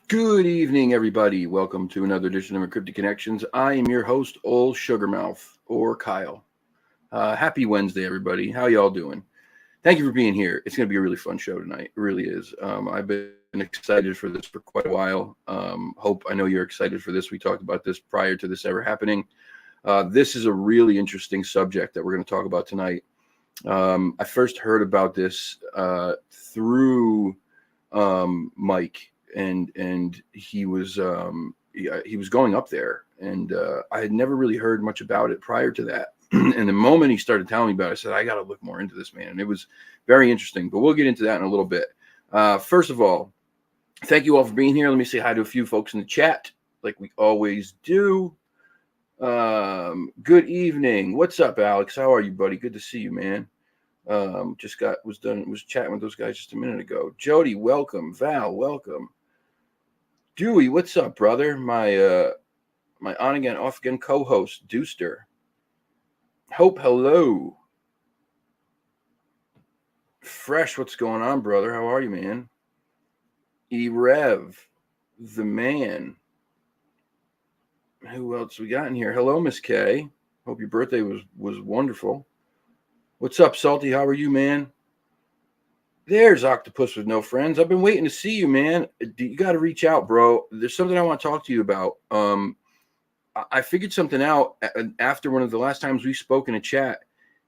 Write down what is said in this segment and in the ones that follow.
Good evening, everybody. Welcome to another edition of Encrypted Connections. I am your host, Old Sugarmouth, or Kyle. Happy Wednesday, everybody. How y'all doing? Thank you for being here. It's going to be a really fun show tonight. It really is. I've been excited for this for quite a while. I know you're excited for this. We talked about this prior to this ever happening. This is a really interesting subject that we're going to talk about tonight. I first heard about this through Mike. And he was going up there, and I had never really heard much about it prior to that. And the moment he started telling me about it, I said, I got to look more into this, man. And it was very interesting, but we'll get into that in a little bit. First of all, thank you all for being here. Let me say hi to a few folks in the chat, like we always do. Good evening. What's up, Alex? How are you, buddy? Good to see you, man. Was chatting with those guys just a minute ago. Jody, welcome. Val, welcome. Dewey, what's up, brother? My on again, off again co-host, Deuster. Hope, hello. Fresh, what's going on, brother? How are you, man? E-Rev, the man. Who else we got in here? Hello, Miss K. Hope your birthday was wonderful. What's up, Salty? How are you, man? There's Octopus with no friends. I've been waiting to see you, man. You got to reach out, bro. There's something I want to talk to you about. I figured something out after one of the last times we spoke in a chat.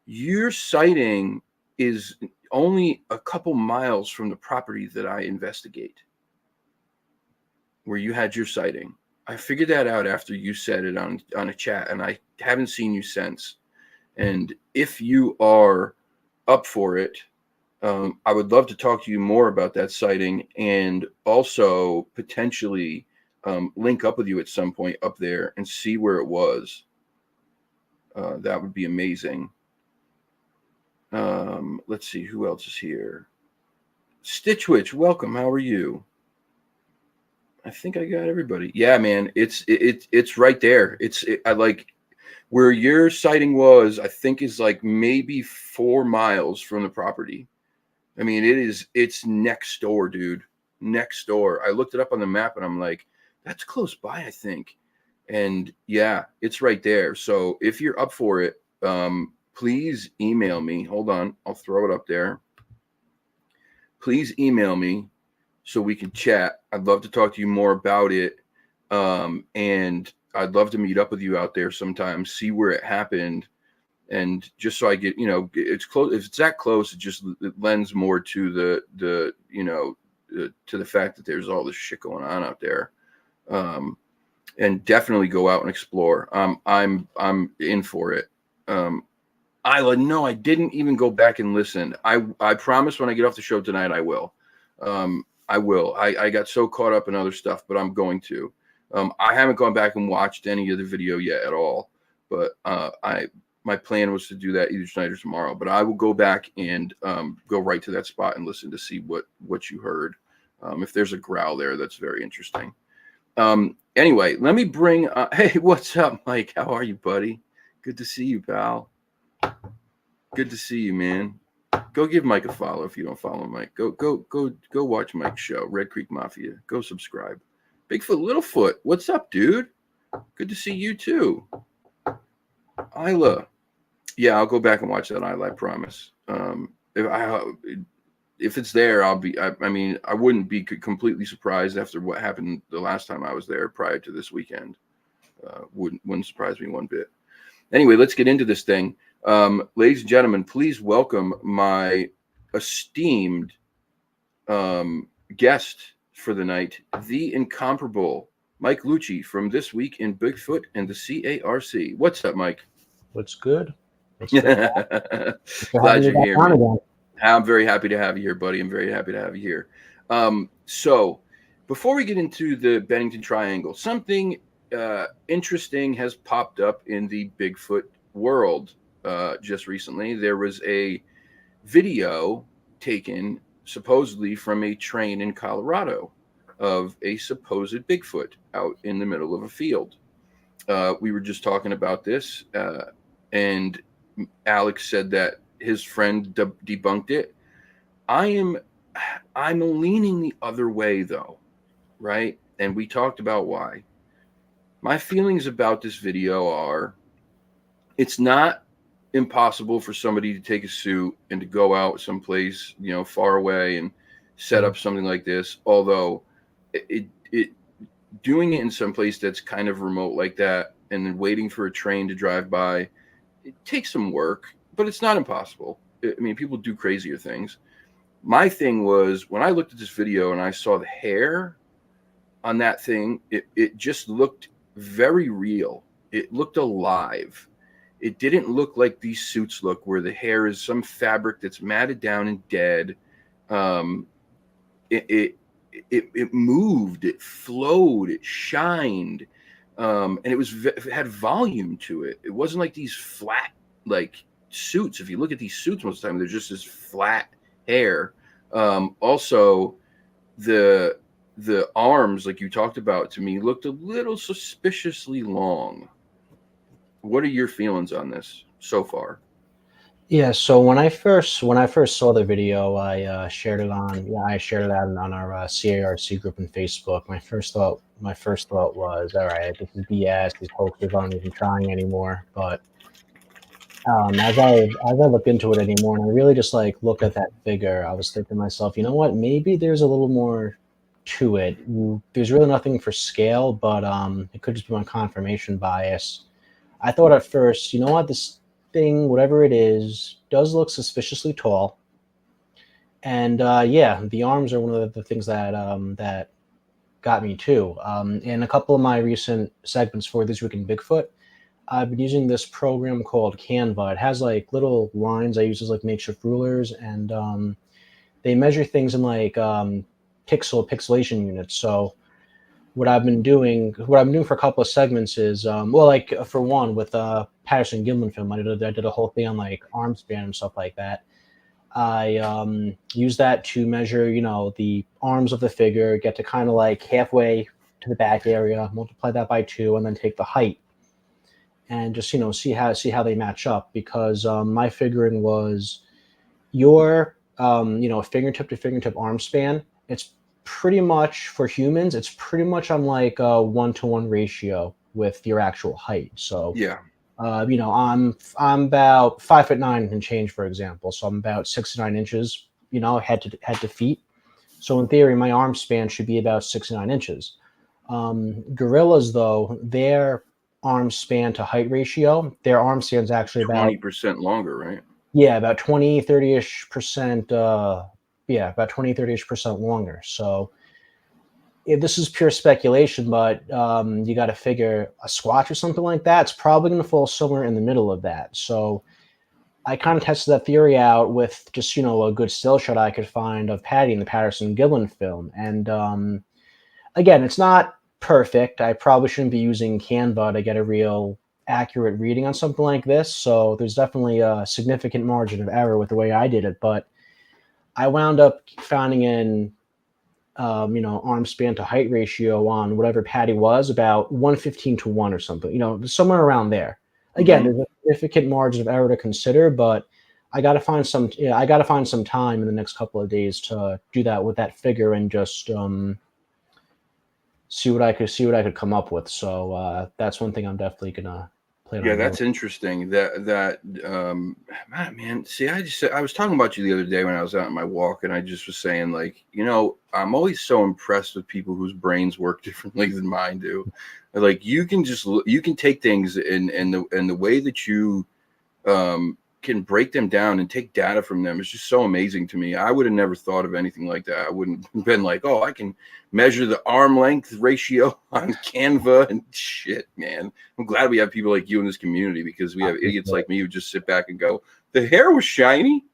Your sighting is only a couple miles from the property that I investigate, where you had your sighting. I figured that out after you said it on a chat, and I haven't seen you since. And if you are up for it, I would love to talk to you more about that sighting, and also potentially link up with you at some point up there and see where it was. That would be amazing. Let's see who else is here. Stitchwitch, welcome. How are you? I think I got everybody. Yeah, man, it's right there. I like where your sighting was. I think is like maybe 4 miles from the property. I mean, it's next door, dude. Next door. I looked it up on the map and I'm like, that's close by, I think. And yeah, it's right there. So if you're up for it, please email me. Hold on. I'll throw it up there. Please email me so we can chat. I'd love to talk to you more about it. And I'd love to meet up with you out there sometime, see where it happened. And just so I get, it's close. If it's that close, it lends more to the to the fact that there's all this shit going on out there. And definitely go out and explore. I'm in for it. Isla, no, I didn't even go back and listen. I promise when I get off the show tonight, I will. I will. I got so caught up in other stuff, but I'm going to. I haven't gone back and watched any of the video yet at all, but my plan was to do that either tonight or tomorrow. But I will go back and go right to that spot and listen to see what you heard. If there's a growl there, that's very interesting. Anyway, let me bring. Hey, what's up, Mike? How are you, buddy? Good to see you, pal. Good to see you, man. Go give Mike a follow if you don't follow Mike. Go watch Mike's show, Red Creek Mafia. Go subscribe. Bigfoot Littlefoot, what's up, dude? Good to see you too. Isla. Yeah, I'll go back and watch that Isla, I promise. If it's there, I'll be. I mean, I wouldn't be completely surprised after what happened the last time I was there prior to this weekend. Wouldn't surprise me one bit. Anyway, let's get into this thing. Ladies and gentlemen, please welcome my esteemed guest for the night, the incomparable Mike Luci from This Week in Bigfoot and the CARC. What's up, Mike? What's good? Glad you're here, man. I'm very happy to have you here, buddy. I'm very happy to have you here. So before we get into the Bennington Triangle, something interesting has popped up in the Bigfoot world just recently. There was a video taken supposedly from a train in Colorado of a supposed Bigfoot out in the middle of a field. We were just talking about this, and Alex said that his friend debunked it. I'm leaning the other way though, right? And we talked about why. My feelings about this video are, it's not impossible for somebody to take a suit and to go out someplace, far away and set up something like this. Although it doing it in some place that's kind of remote like that, and then waiting for a train to drive by, it takes some work, but it's not impossible. I mean, people do crazier things. My thing was, when I looked at this video and I saw the hair on that thing, it just looked very real. It looked alive. It didn't look like these suits look, where the hair is some fabric that's matted down and dead. It moved, it flowed, it shined, and it had volume to it. It wasn't like these flat suits. If you look at these suits most of the time, they're just this flat hair. Also, the arms, like you talked about, to me looked a little suspiciously long. What are your feelings on this so far? Yeah, so when I first saw the video, I shared it on our CARC group on Facebook. My first thought was, all right, this is BS. These hoaxers aren't even trying anymore. But as I looked into it anymore, and I really just looked at that figure, I was thinking to myself, you know what? Maybe there's a little more to it. There's really nothing for scale, but it could just be my confirmation bias. I thought at first, you know what, this thing, whatever it is, does look suspiciously tall. And yeah, the arms are one of the things that that got me too. In a couple of my recent segments for This Week in Bigfoot, I've been using this program called Canva. It has little lines I use as makeshift rulers, and they measure things in pixelation units. So what I've been doing for a couple of segments is, for one, with Patterson Gimlin film, I did a whole thing on arm span and stuff like that. I use that to measure, the arms of the figure, get to kind of halfway to the back area, multiply that by 2, and then take the height, and just see how they match up. Because my figuring was your fingertip to fingertip arm span. It's pretty much, for humans, it's pretty much on a 1-to-1 ratio with your actual height. So yeah, I'm about 5'9" and change, for example. So I'm about 6 to 9 inches, head to feet. So in theory, my arm span should be about 6 to 9 inches. Gorillas, though, their arm span to height ratio, their arm span's actually about 20% longer, right? Yeah, about 20-30%. About 20-30% longer. So this is pure speculation, but you got to figure a Squatch or something like that, it's probably going to fall somewhere in the middle of that. So I kind of tested that theory out with just, a good still shot I could find of Patty in the Patterson Gimlin film. And again, it's not perfect. I probably shouldn't be using Canva to get a real accurate reading on something like this. So there's definitely a significant margin of error with the way I did it. But I wound up finding an arm span to height ratio on whatever Patty was, about 115-to-1 or something, somewhere around there. Again, there's a significant margin of error to consider, but I got to find some. Yeah, I got to find some time in the next couple of days to do that with that figure and just see what I could come up with. So that's one thing I'm definitely gonna plan Yeah, on doing. that's interesting. Man, see, I was talking about you the other day when I was out on my walk, and I just was saying, like, I'm always so impressed with people whose brains work differently than mine do. Like, you can take things and the way that you can break them down and take data from them is just so amazing to me. I would have never thought of anything like that. I wouldn't have been like, oh, I can measure the arm length ratio on Canva and shit, man. I'm glad we have people like you in this community, because we have idiots like me who just sit back and go, the hair was shiny.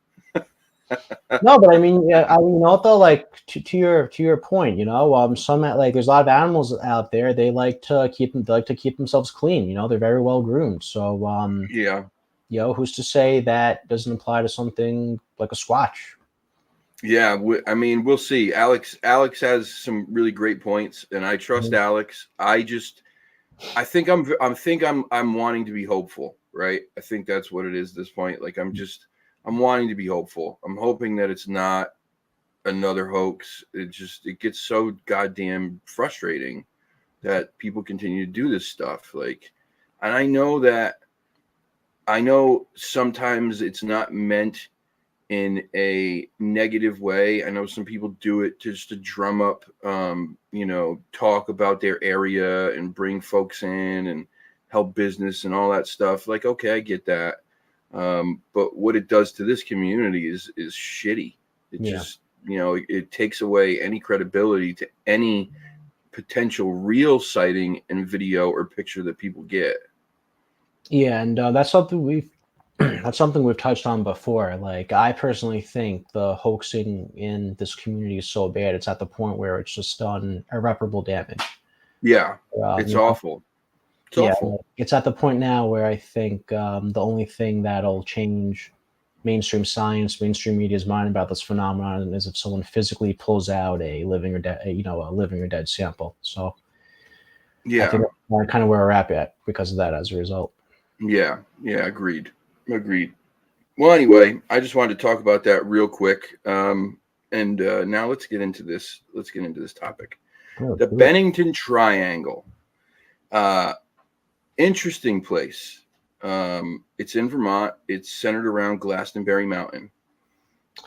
No, but I mean, yeah, I mean, although like to your point, some like there's a lot of animals out there. They like to keep themselves clean. They're very well groomed. So Yeah. who's to say that doesn't apply to something like a Squatch? Yeah, I mean, we'll see. Alex has some really great points, and I trust Mhm. Alex. I think I'm wanting to be hopeful, right? I think that's what it is at this point. Like, I'm wanting to be hopeful. I'm hoping that it's not another hoax. It gets so goddamn frustrating that people continue to do this stuff. Like, and I know sometimes it's not meant in a negative way. I know some people do it just to drum up, talk about their area and bring folks in and help business and all that stuff. Like, okay, I get that. But what it does to this community is shitty. It Yeah. just, it takes away any credibility to any potential real sighting and video or picture that people get. Yeah, and that's something we've that's something we've touched on before. Like, I personally think the hoaxing in this community is so bad; it's at the point where it's just done irreparable damage. Yeah, Um, it's you know, awful. It's yeah, awful. it's at the point now where I think the only thing that'll change mainstream science, mainstream media's mind about this phenomenon is if someone physically pulls out a living or dead, a living or dead sample. So I think Yeah. that's kind of where we're at because of that. As a result. Yeah, yeah, agreed. Well, anyway, I just wanted to talk about that real quick, and now let's get into this. Let's get into this topic. Oh, The cool. Bennington Triangle, uh, interesting place. It's in Vermont. It's centered around Glastonbury Mountain,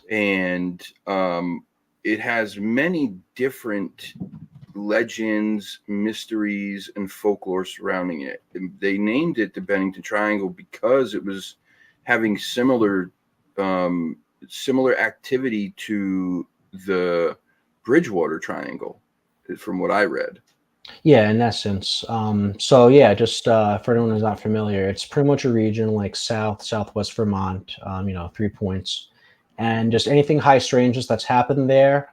and it has many different legends, mysteries, and folklore surrounding it. And they named it the Bennington Triangle because it was having um, similar activity to the Bridgewater Triangle, from what I read. Yeah, in essence. So yeah, just for anyone who's not familiar, it's pretty much a region like southwest Vermont. 3 points, and just anything high strangeness that's happened there.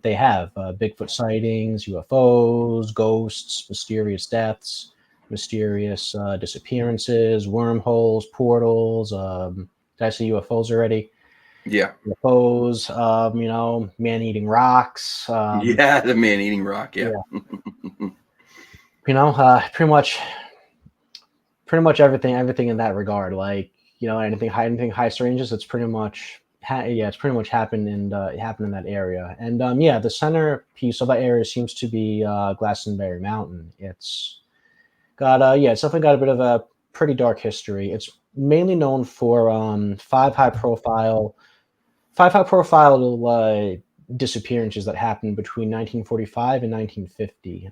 They have Bigfoot sightings, UFOs, ghosts, mysterious deaths, mysterious disappearances, wormholes, portals. Did I say UFOs already? Yeah, UFOs. Man-eating rocks. yeah, the man-eating rock. Yeah, Yeah. Pretty much everything in that regard. Like, anything high strangeness, it's pretty much it's pretty much happened in that area. And yeah, the centerpiece of that area seems to be Glastonbury Mountain. It's definitely got a bit of a pretty dark history. It's mainly known for five high profile disappearances that happened between 1945 and 1950.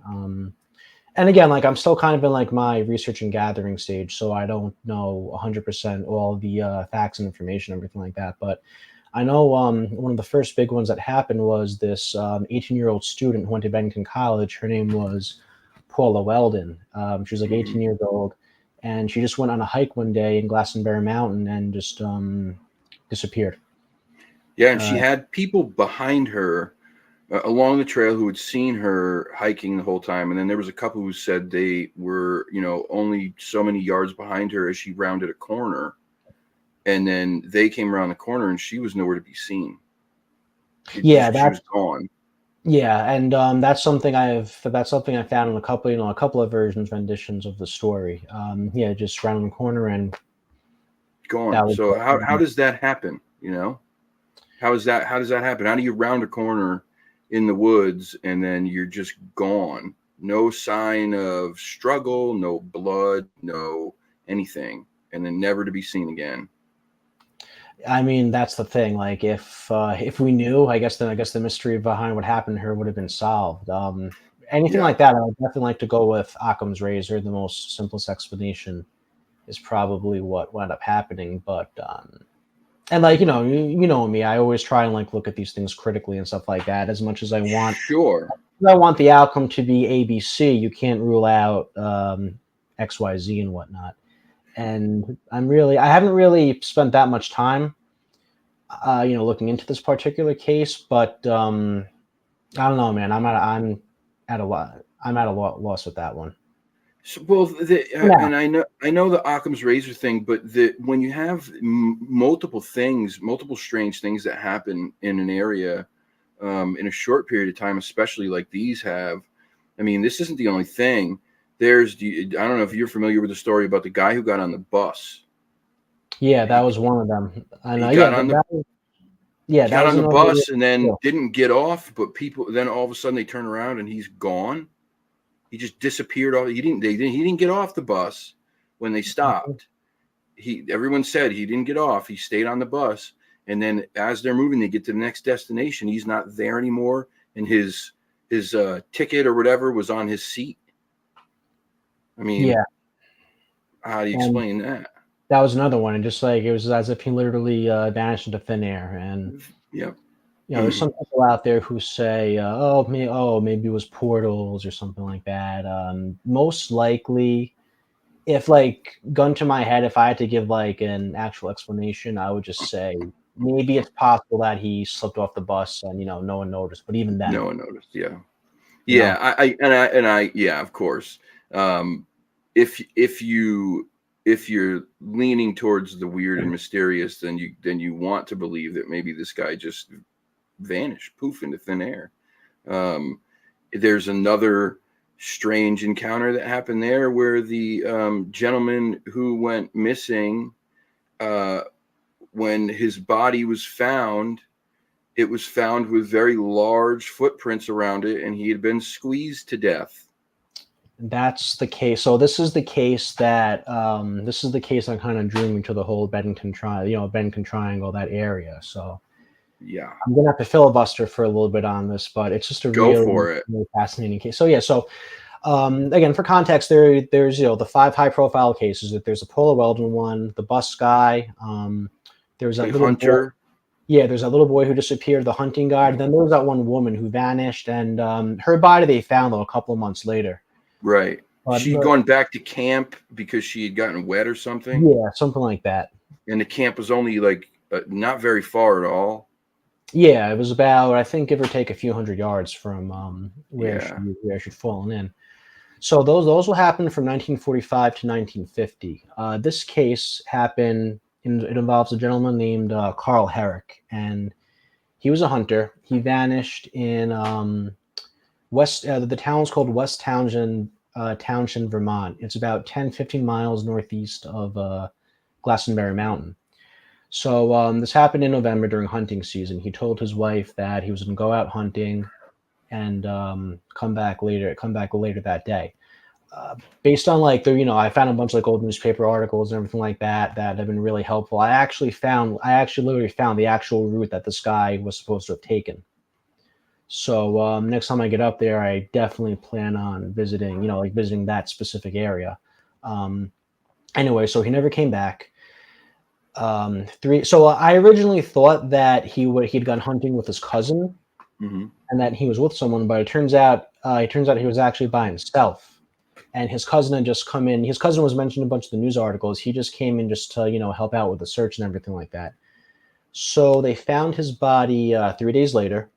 And again, like, I'm still kind of in like my research and gathering stage, so I don't know 100% all the facts and information, everything like that. But I know one of the first big ones that happened was this 18-year-old student who went to Bennington College. Her name was Paula Weldon. She was like Mhm. 18 years old, and she just went on a hike one day in Glastonbury Mountain and just disappeared. Yeah, and she Uh, had people behind her along the trail who had seen her hiking the whole time, and then there was a couple who said they were, only so many yards behind her as she rounded a corner, and then they came around the corner and she was nowhere to be seen. yeah, She was gone. Yeah, and that's something I found in a couple of versions renditions of the story. Yeah, just round the corner and gone. That was So how does that happen? You know, how does that happen? How do you round a corner in the woods and then you're just gone? No sign of struggle, no blood, no anything, and then never to be seen again. I mean, that's the thing. Like, if we knew, I guess the mystery behind what happened to her would have been solved. Anything Yeah, like that, I would definitely like to go with Occam's razor. The most simplest explanation is probably what wound up happening. But and like you know me, I always try and like look at these things critically and stuff like that. As much as sure. I want the outcome to be ABC, you can't rule out XYZ and whatnot. And I haven't really spent that much time looking into this particular case, but I don't know, man. I'm at a loss with that one. So, well, Yeah, and I know the Occam's razor thing, but when you have multiple things, multiple strange things that happen in an area in a short period of time, especially like these have. I mean, this isn't the only thing. I don't know if you're familiar with the story about the guy who got on the bus. yeah, that He was one of them. And he yeah, got on the that was another. bus and then Yeah. didn't get off, but people then all of a sudden they turn around and he's gone. He just disappeared off. He didn't get off the bus when they stopped. Everyone said he didn't get off. He stayed on the bus, and then as they're moving, they get to the next destination. He's not there anymore, and his ticket or whatever was on his seat. I mean, Yeah, how do you and explain that? that was another one. And just like it was as if he literally vanished into thin air. And Yep. there's some people out there who say, maybe it was portals or something like that. Most likely, if like gun to my head, if I had to give like an actual explanation, I would just say maybe it's possible that he slipped off the bus and no one noticed. But even then, No one noticed. Yeah. you know, Yeah. Yeah, of course. Um, if you're leaning towards the weird and mysterious, then you want to believe that maybe this guy just vanished, poof, into thin air. Um, there's another strange encounter that happened there where the gentleman who went missing, uh, when his body was found, it was found with very large footprints around it, and he had been squeezed to death. that's the case. So this is the case that kind of drew me to the whole Bennington Triangle, Bennington Triangle, that area. So Yeah, I'm gonna have to filibuster for a little bit on this, but it's just a go really, for it. really fascinating case. So yeah, again, for context, there's the 5 high-profile cases. That there's a Paula Weldon one, the bus guy. There's that The little boy. hunter, Yeah, there's that little boy who disappeared, the hunting guide. Then there was that one woman who vanished, and her body they found though a couple of months later. right? She'd But gone back to camp because she had gotten wet or something, yeah, something like that. and the camp was only like not very far at all. Yeah, it was about, I think, give or take a few hundred yards from Yeah, where she'd fallen in. So those will happen from 1945 to 1950. This case happened. It involves a gentleman named Carl Herrick, and he was a hunter. He vanished in West. The town's called West Townshend, Vermont. It's about 10-15 miles northeast of Glastonbury Mountain. So this happened in November during hunting season. He told his wife that he was going to go out hunting and come back later. Come back later that day. Based on like I found a bunch of like old newspaper articles and everything like that that have been really helpful. I actually literally found the actual route that this guy was supposed to have taken. So next time I get up there, I definitely plan on visiting, visiting that specific area. Um, anyway, so he never came back. So I originally thought that he'd gone hunting with his cousin hmm and that he was with someone, but it turns out he was actually by himself. And his cousin had just come in. His cousin was mentioned in a bunch of the news articles. He just came in just to help out with the search and everything like that. So they found his body 3 days later.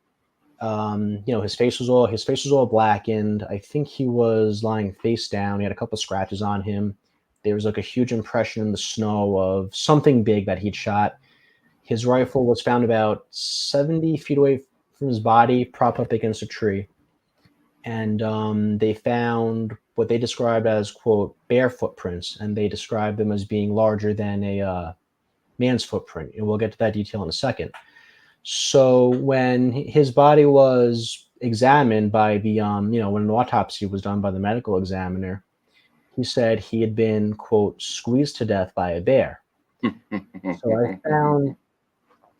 His face was all blackened. I think he was lying face down. He had a couple of scratches on him. There was like a huge impression in the snow of something big that he'd shot. His rifle was found about 70 feet away from his body, propped up against a tree. And they found what they described as, quote, bear footprints, and they described them as being larger than a man's footprint, and we'll get to that detail in a second. So when his body was examined by the, when an autopsy was done by the medical examiner, he said he had been, quote, squeezed to death by a bear. So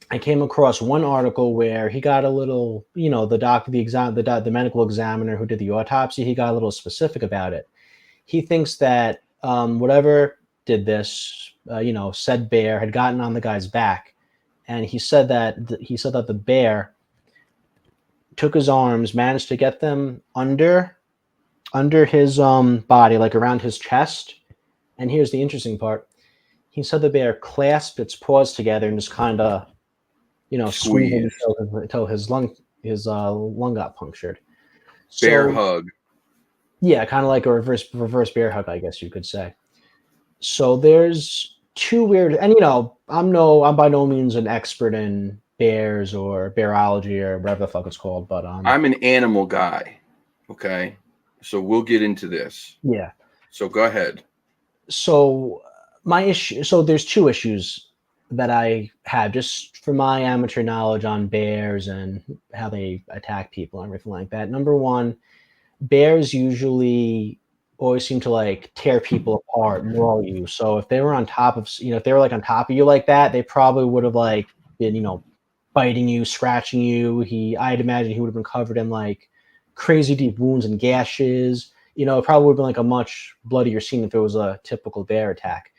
I came across one article where he got a little, the medical examiner who did the autopsy, he got a little specific about it. He thinks that whatever did this, said bear had gotten on the guy's back, and he said that the bear took his arms, managed to get them under his body, like around his chest. And here's the interesting part: he said the bear clasped its paws together and just kind of, squeezed him until his lung got punctured. Bear hug. Yeah, kind of like a reverse bear hug, I guess you could say. So there's two weird, and I'm by no means an expert in bears or bearology or whatever the fuck it's called, but I'm an animal guy. Okay, so we'll get into this. Yeah. So go ahead. So my issue. So there's two issues that I have just for my amateur knowledge on bears and how they attack people and everything like that. Number one, bears usually always seem to like tear people apart, maul you. So if they were on top of, if they were like on top of you like that, they probably would have like been, biting you, scratching you. I'd imagine he would have been covered in like crazy deep wounds and gashes. It probably would have been like a much bloodier scene if it was a typical bear attack.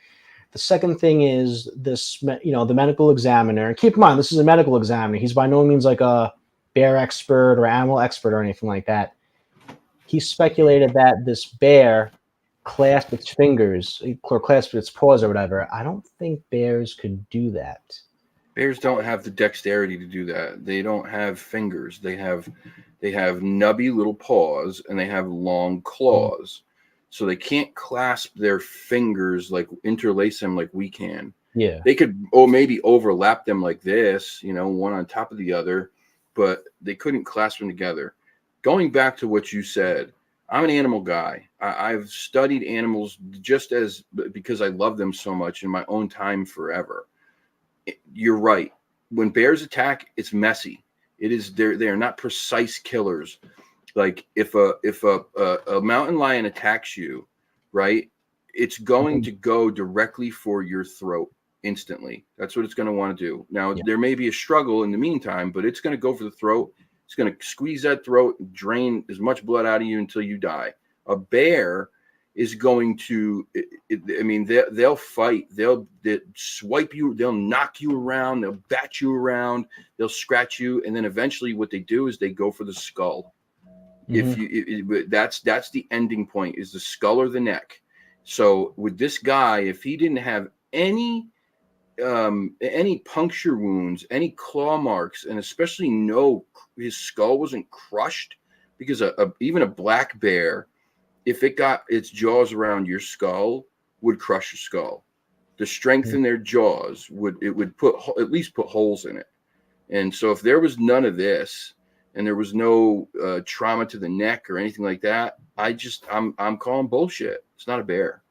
The second thing is this, the medical examiner, and keep in mind, this is a medical examiner. He's by no means like a bear expert or animal expert or anything like that. He speculated that this bear clasped its fingers or clasped its paws or whatever. I don't think bears could do that. Bears don't have the dexterity to do that. They don't have fingers. They have nubby little paws and they have long claws. So they can't clasp their fingers, like interlace them like we can. Yeah. They could maybe overlap them like this, one on top of the other, but they couldn't clasp them together. Going back to what you said, I'm an animal guy. I've studied animals because I love them so much in my own time forever. You're right. When bears attack, it's messy. They're not precise killers. Like if a mountain lion attacks you, right, it's going to go directly for your throat instantly. That's what it's going to want to do. Now, There may be a struggle in the meantime, but it's going to go for the throat. It's going to squeeze that throat, drain as much blood out of you until you die. A bear is going to, they'll fight. They'll swipe you. They'll knock you around. They'll bat you around. They'll scratch you. And then eventually what they do is they go for the skull. Mm-hmm. That's the ending point, is the skull or the neck. So with this guy, if he didn't have any puncture wounds, any claw marks, and especially his skull wasn't crushed, because even a black bear, if it got its jaws around your skull, would crush your skull. The strength in their jaws would at least put holes in it. And so if there was none of this, and there was no trauma to the neck or anything like that, I'm calling bullshit. It's not a bear.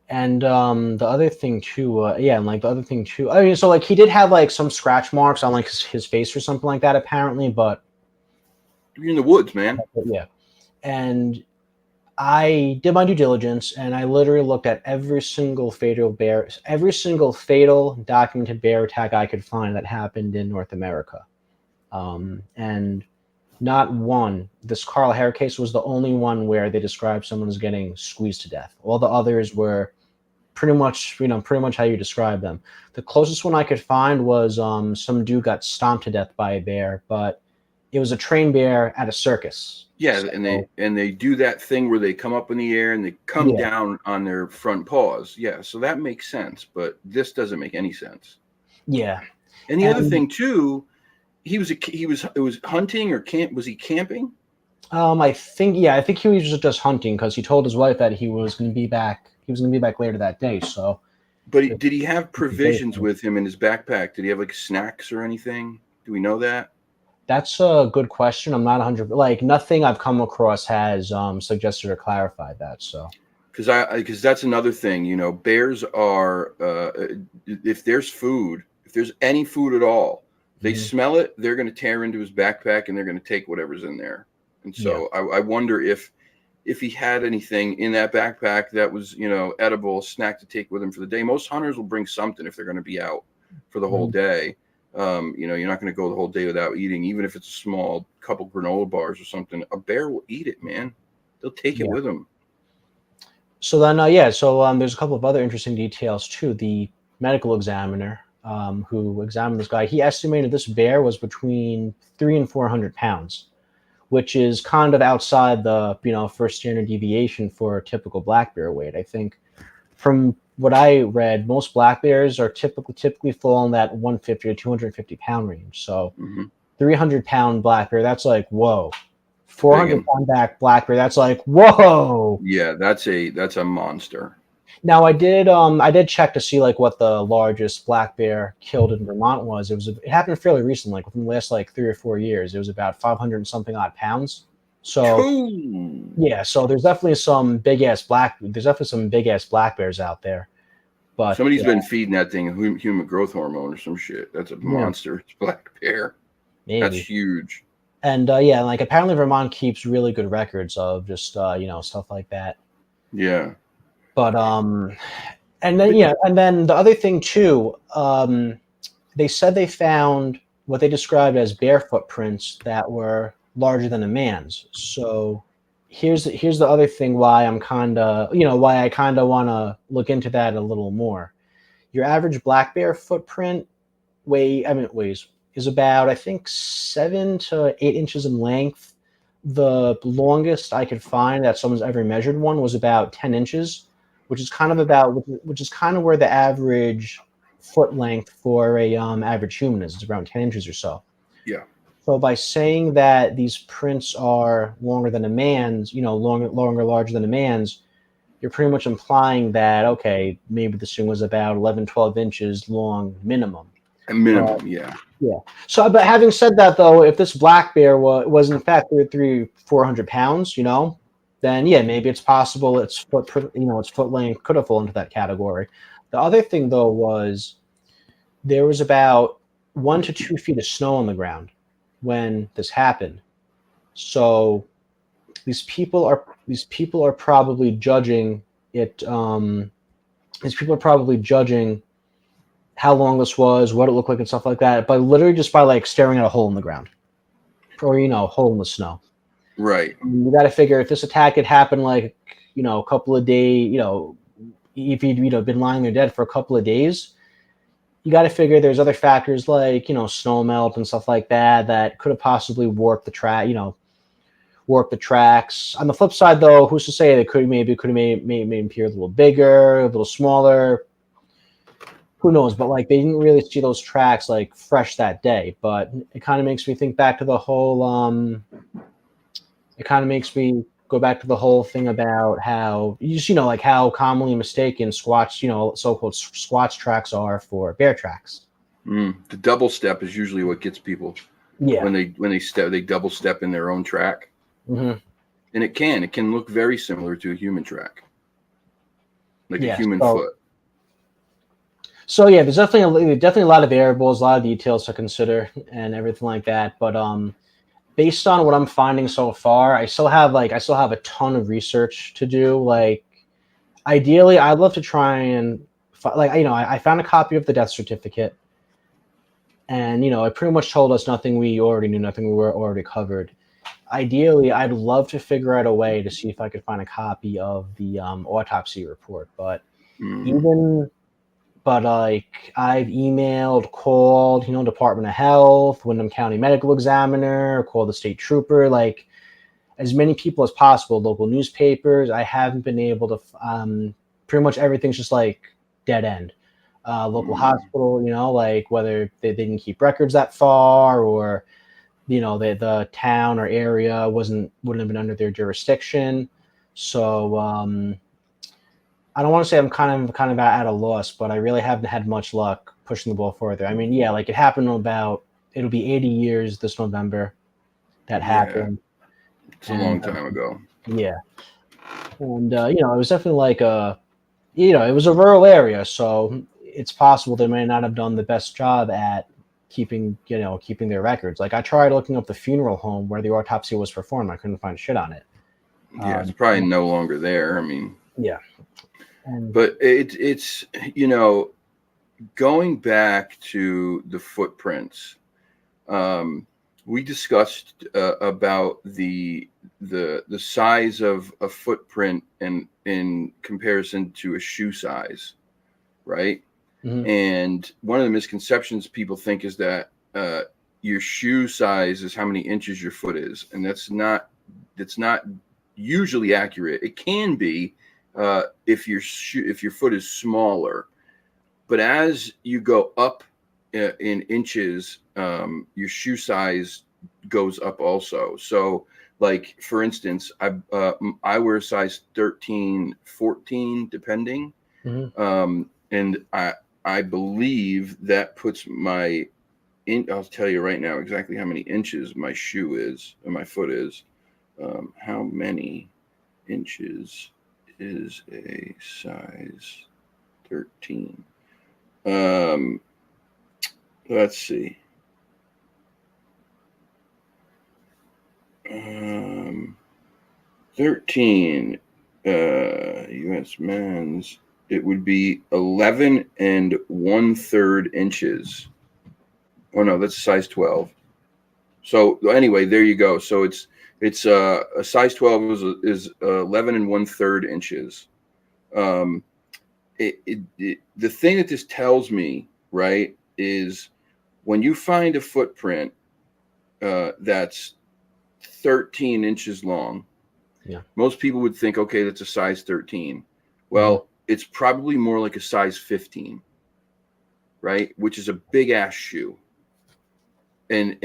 And the other thing too, I mean, so like he did have like some scratch marks on like his face or something like that, apparently, but you're in the woods, man. Yeah. And I did my due diligence, and I literally looked at every single fatal documented bear attack I could find that happened in North America. And not one, this Carl Hare case was the only one where they described someone as getting squeezed to death. All the others were pretty much how you describe them. The closest one I could find was some dude got stomped to death by a bear, but it was a trained bear at a circus. Yeah, so, and they do that thing where they come up in the air and they come down on their front paws. Yeah, so that makes sense, but this doesn't make any sense. Yeah. And the other thing too, he was hunting or was he camping? I think he was just hunting, because he told his wife that he was going to be back later that day. So, but did he have provisions with him in his backpack? Did he have like snacks or anything? Do we know that? That's a good question. I'm not 100. Like nothing I've come across has suggested or clarified that. So, because that's another thing. You know, bears are if there's food, if there's any food at all, they smell it, they're going to tear into his backpack and they're going to take whatever's in there. And so I wonder if he had anything in that backpack that was, you know, edible, snack to take with him for the day. Most hunters will bring something if they're going to be out for the whole day. You know, you're not going to go the whole day without eating, even if it's a small couple granola bars or something. A bear will eat it, man. They'll take it with them. So then, there's a couple of other interesting details too. The medical examiner who examined this guy, he estimated this bear was between 300 and 400 pounds, which is kind of outside the, you know, first standard deviation for a typical black bear weight. I think from what I read, most black bears are typically fall in that 150 to 250 pound range. So 300-pound black bear, that's like, whoa. 400-pound black bear, that's like, whoa. Yeah, that's a monster. Now I did check to see like what the largest black bear killed in Vermont was. It happened fairly recently, like within the last like 3 or 4 years. It was about 500 and something odd pounds. So yeah, so there's definitely some big ass black bears out there. But somebody's been feeding that thing human growth hormone or some shit. That's a monster. It's black bear. Maybe. That's huge. And like apparently Vermont keeps really good records of just you know, stuff like that. Yeah. But and then the other thing too, they said they found what they described as bear footprints that were larger than a man's. So here's the other thing why I kind of want to look into that a little more. Your average black bear footprint is about, I think, 7 to 8 inches in length. The longest I could find that someone's ever measured one was about 10 inches, which is kind of where the average foot length for a average human is. It's around 10 inches or so. Yeah. So by saying that these prints are longer than a man's, you know, larger than a man's, you're pretty much implying that, okay, maybe this thing was about 11, 12 inches long minimum. A minimum, yeah. Yeah. So, but having said that, though, if this black bear was in fact 400 pounds, you know, then yeah, maybe it's possible its foot length could have fallen into that category. The other thing, though, was there was about 1 to 2 feet of snow on the ground when this happened. So these people are probably judging it. These people are probably judging how long this was, what it looked like, and stuff like that, but literally just by like staring at a hole in the ground, or hole in the snow. Right. You got to figure if this attack had happened like a couple of days, if he'd been lying there dead for a couple of days, you got to figure there's other factors like snow melt and stuff like that could have possibly warped the tracks. On the flip side, though, who's to say they could have made him appear a little bigger, a little smaller. Who knows? But like they didn't really see those tracks like fresh that day. But it kind of makes me think back to the whole. It kind of makes me go back to the whole thing about how like how commonly mistaken Squatch, so-called Squatch tracks are for bear tracks. The double step is usually what gets people. Yeah. When they double step in their own track. Mm-hmm. And it can look very similar to a human track, like a human foot. So yeah, there's definitely a lot of variables, a lot of details to consider, and everything like that. But based on what I'm finding so far, I still have a ton of research to do. Like, ideally, I'd love to try and I found a copy of the death certificate, and it pretty much told us nothing we already knew, nothing we were already covered. Ideally, I'd love to figure out a way to see if I could find a copy of the autopsy report, but I've emailed, called, Department of Health, Windham County Medical Examiner, called the state trooper, like as many people as possible, local newspapers. I haven't been able to, pretty much everything's just like dead end. Local hospital, like whether they didn't keep records that far or, the town or area wouldn't have been under their jurisdiction. So, I don't want to say I'm kind of at a loss, but I really haven't had much luck pushing the ball further. I mean, yeah, like it happened it'll be 80 years this November that happened. It's a long time ago. Yeah. And it was definitely like it was a rural area, so it's possible they may not have done the best job at keeping their records. Like I tried looking up the funeral home where the autopsy was performed, I couldn't find shit on it. Yeah, it's probably no longer there. I mean, yeah, and but it's going back to the footprints. We discussed about the size of a footprint and in comparison to a shoe size, right? mhm. And one of the misconceptions people think is that your shoe size is how many inches your foot is, and that's not usually accurate. It can be if your foot is smaller, but as you go up in inches, your shoe size goes up also. So, like for instance, I wear a size 13, 14, depending, and I believe that puts my I'll tell you right now exactly how many inches my shoe is and my foot is. How many inches is a size 13? Let's see. 13 US men's, it would be 11 and 1/3 inches. Oh no, that's a size 12. So anyway, there you go. So it's a size 12 is 11 and 1/3 inches. The thing that this tells me, right, is when you find a footprint that's 13 inches long, Yeah. most people would think, okay, that's a size 13. Well, it's probably more like a size 15, right? Which is a big ass shoe. And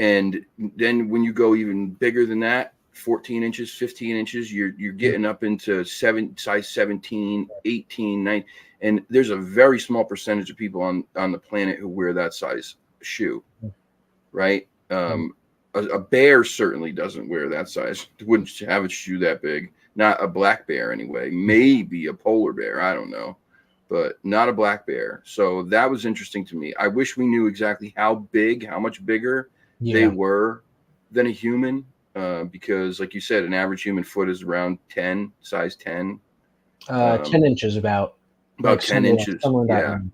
then when you go even bigger than that, 14 inches, 15 inches, you're getting up into size 17, 18, 9. And there's a very small percentage of people on the planet who wear that size shoe, right? A bear certainly doesn't wear that size. Wouldn't have a shoe that big. Not a black bear anyway. Maybe a polar bear. I don't know. But not a black bear. So that was interesting to me. I wish we knew exactly how much bigger they were than a human. Because like you said, an average human foot is around 10, size 10. 10 inches about. About Like 10 inches. somewhere in that Yeah. range.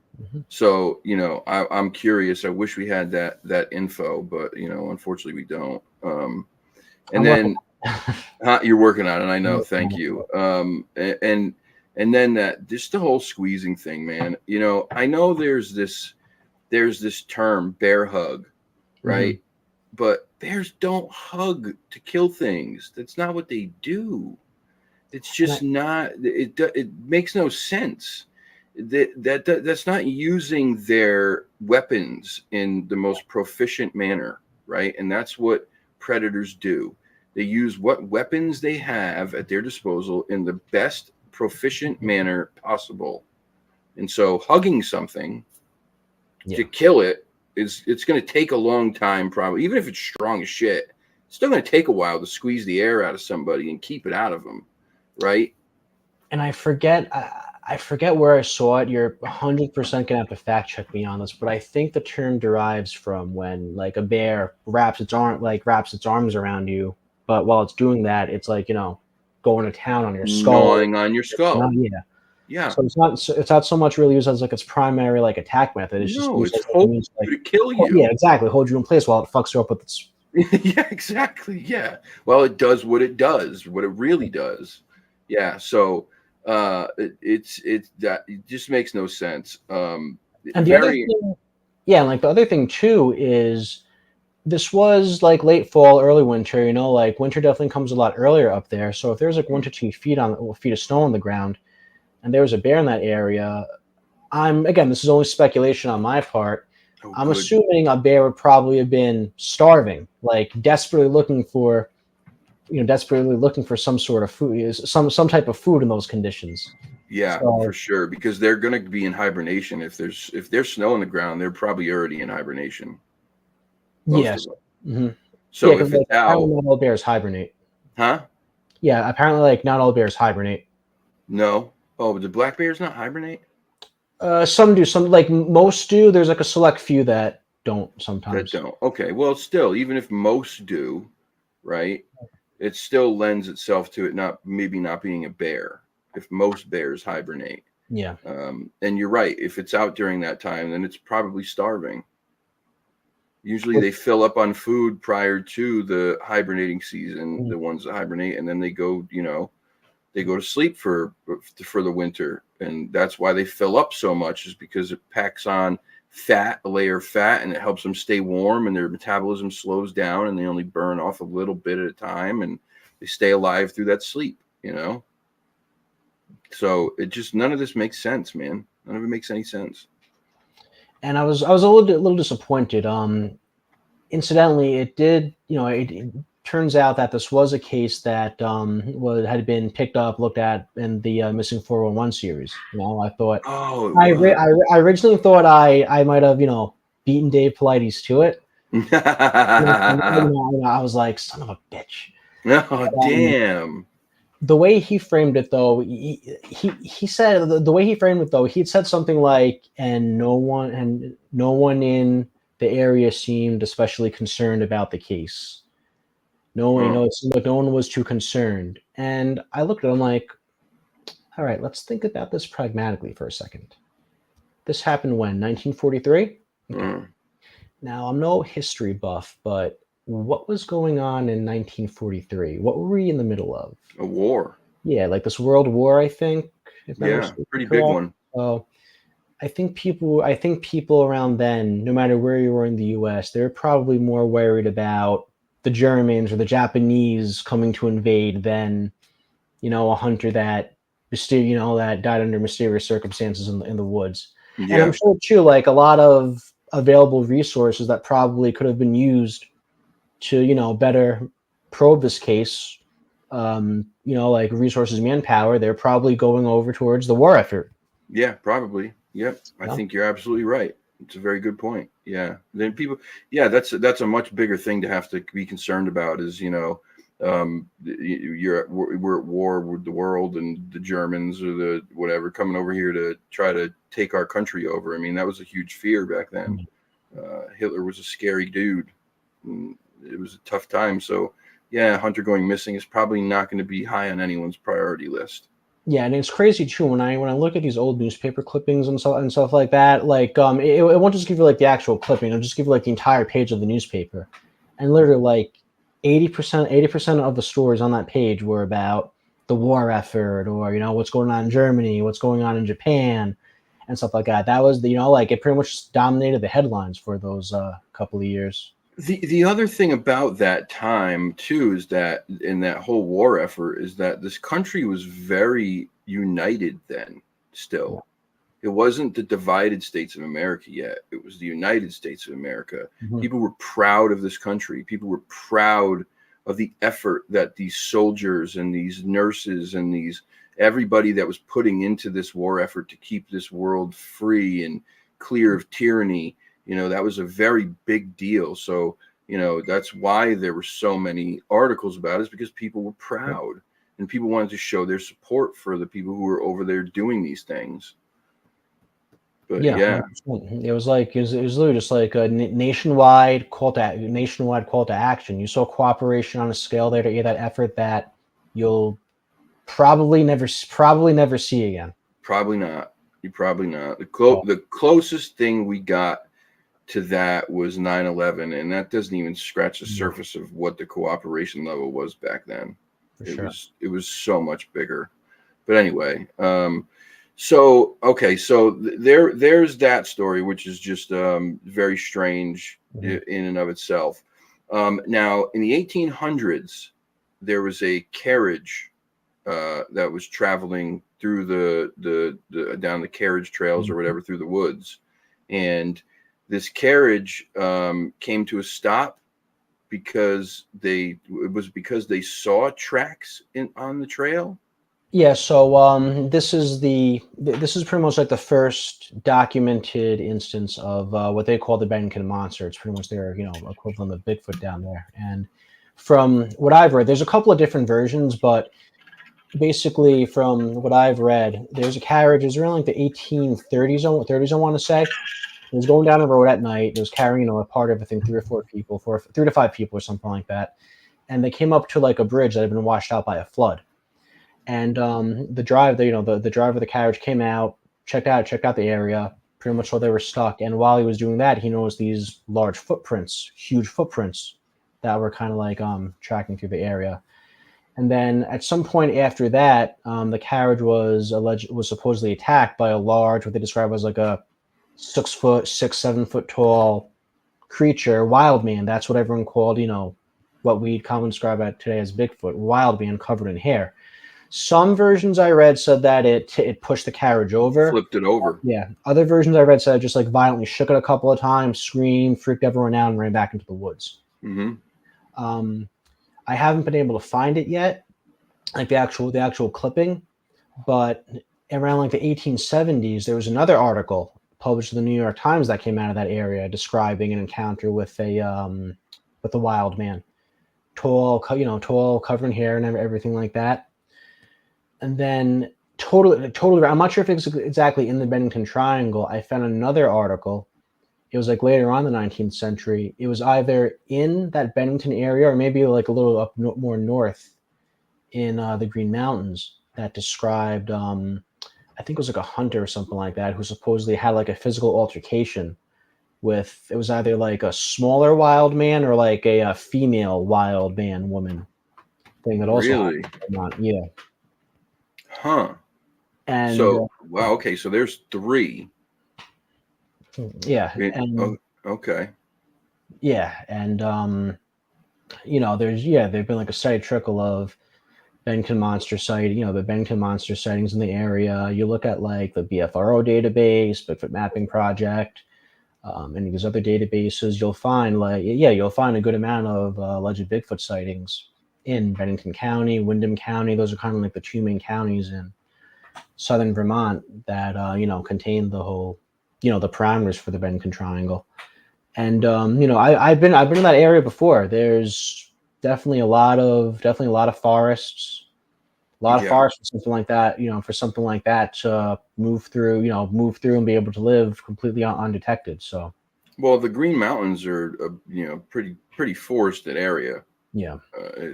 So, I'm curious. I wish we had that info, but unfortunately we don't. And then you're working on it. I know. Thank you. And then that just the whole squeezing thing, man. I know there's this term bear hug, right? But bears don't hug to kill things. That's not what they do. It's just not. It makes no sense. That's not using their weapons in the most proficient manner, right? And that's what predators do. They use what weapons they have at their disposal in the best proficient manner possible. And so hugging something to kill it's going to take a long time, probably. Even if it's strong as shit, it's still going to take a while to squeeze the air out of somebody and keep it out of them, right? And I forget where I saw it. You're 100% gonna have to fact check me on this, but I think the term derives from when like a bear wraps its arms around you, but while it's doing that, it's like going to town on your skull, Gnawing on your skull. Yeah. So it's not so much really used as like its primary like attack method. It's just used it's as like, means, to kill you. Yeah, exactly. Hold you in place while it fucks you up with its. Yeah, exactly. Yeah. Well, it does what it does, what it really does. Yeah. So it just makes no sense. And the other thing, like the other thing too is this was like late fall, early winter. Like winter definitely comes a lot earlier up there. So if there's like 1 to 2 feet of snow on the ground, and there was a bear in that area, this is only speculation on my part. I'm assuming a bear would probably have been starving, like desperately looking for some sort of food, some type of food in those conditions. Yeah, for sure, because they're going to be in hibernation. If there's snow on the ground, they're probably already in hibernation. Yes. So if it's out, not all bears hibernate. huh? Yeah, apparently, like not all bears hibernate. No. Oh, the black bears not hibernate? Some do, some like most do. There's like a select few that don't That sometimes. don't. Okay. Well, still, even if most do, right? It still lends itself to it not being a bear if most bears hibernate. Yeah. And you're right. If it's out during that time, then it's probably starving. Usually they fill up on food prior to the hibernating season, the ones that hibernate, and then they go, they go to sleep for the winter. And that's why they fill up so much, is because it packs on fat, a layer of fat, and it helps them stay warm, and their metabolism slows down, and they only burn off a little bit at a time, and they stay alive through that sleep, So it just, none of this makes sense, man. None of it makes any sense. And I was a little disappointed. Incidentally, it did. It turns out that this was a case that had been picked up, looked at in the Missing 411 series. I thought Oh, it I was. I originally thought I might have beaten Dave Pilates to it. I was like, son of a bitch. Oh, damn. The way he framed it, though, he said the way he framed it, though, he'd said something like, and no one in the area seemed especially concerned about the case. No one, it seemed like no one was too concerned. And I looked at him like, all right, let's think about this pragmatically for a second. This happened when, 1943? Okay. Now, I'm no history buff, but what was going on in 1943? What were we in the middle of? A war. Yeah, like this World War, I think. If Yeah, pretty big one. So I think people around then, no matter where you were in the U.S., they're probably more worried about the Germans or the Japanese coming to invade than, a hunter that that died under mysterious circumstances in the woods. Yeah. And I'm sure too, like a lot of available resources that probably could have been used to, better probe this case. Like resources, manpower, they're probably going over towards the war effort. Yeah, probably. Yep. I think you're absolutely right. It's a very good point. Yeah. Then that's a much bigger thing to have to be concerned about is, we're at war with the world and the Germans or the whatever coming over here to try to take our country over. I mean, that was a huge fear back then. Hitler was a scary dude. It was a tough time. So yeah, Hunter going missing is probably not going to be high on anyone's priority list. Yeah, and it's crazy too when I look at these old newspaper clippings and stuff like that. Like, it won't just give you like the actual clipping; it'll just give you like the entire page of the newspaper, and literally like 80% of the stories on that page were about the war effort, or what's going on in Germany, what's going on in Japan, and stuff like that. That was like it pretty much dominated the headlines for those couple of years. The other thing about that time too is that in that whole war effort is that this country was very united then still. Yeah. It wasn't the divided states of America yet. It was the United States of America. Mm-hmm. People were proud of this country. People were proud of the effort that these soldiers and these nurses and everybody that was putting into this war effort to keep this world free and clear of tyranny. That was a very big deal. So, that's why there were so many articles about it, is because people were proud and people wanted to show their support for the people who were over there doing these things. But yeah. It was literally just like a nationwide call to action. You saw cooperation on a scale there to get that effort that you'll probably never see again. Probably not. The closest thing we got to that was 9/11, and that doesn't even scratch the surface of what the cooperation level was back then. It was so much bigger. But anyway, so there's that story, which is just very strange in and of itself. Now in the 1800s, there was a carriage that was traveling through the down the carriage trails or whatever through the woods, and this carriage came to a stop because they saw tracks on the trail. Yeah, so this is pretty much like the first documented instance of what they call the Bennington monster. It's pretty much their equivalent of Bigfoot down there. And from what I've read, there's a couple of different versions, but basically, from what I've read, there's a carriage. It was around like the 1830s, 30s, I want to say. It was going down the road at night. It was carrying, a part of, I think, 3 to 5 people or something like that. And they came up to like a bridge that had been washed out by a flood. And the driver, the driver of the carriage came out, checked out the area, pretty much while they were stuck. And while he was doing that, he noticed these large footprints, huge footprints that were kind of like tracking through the area. And then at some point after that, the carriage was supposedly attacked by a large, what they describe as like a 6 foot, 7 foot tall creature, wild man. That's what everyone called, what we'd commonly describe today as Bigfoot, wild man covered in hair. Some versions I read said that it pushed the carriage over. Flipped it over. Yeah. Other versions I read said it just like violently shook it a couple of times, screamed, freaked everyone out, and ran back into the woods. Mm-hmm. I haven't been able to find it yet, like the actual clipping, but around like the 1870s, there was another article published in the New York Times that came out of that area describing an encounter with a wild man, tall, covered in hair and everything like that. And then totally, I'm not sure if it's exactly in the Bennington Triangle. I found another article. It was like later on in the 19th century. It was either in that Bennington area or maybe like a little up more north in the Green Mountains that described, I think it was like a hunter or something like that, who supposedly had like a physical altercation with, it was either like a smaller wild man or like a female wild man woman thing that also Really? happened. Yeah. Huh. And So wow. Okay. So there's 3. yeah, and Okay. yeah, and there've been like a steady trickle of Bennington monster sighting, the Bennington monster sightings in the area. You look at like the BFRO database, Bigfoot Mapping Project, and these other databases, you'll find a good amount of alleged Bigfoot sightings in Bennington County, Windham County. Those are kind of like the 2 main counties in southern Vermont that contain the whole, the parameters for the Bennington Triangle. And I've been in that area before. There's definitely a lot of forests, for something like that. For something like that to move through and be able to live completely undetected. So, well, the Green Mountains are pretty forested area. Yeah.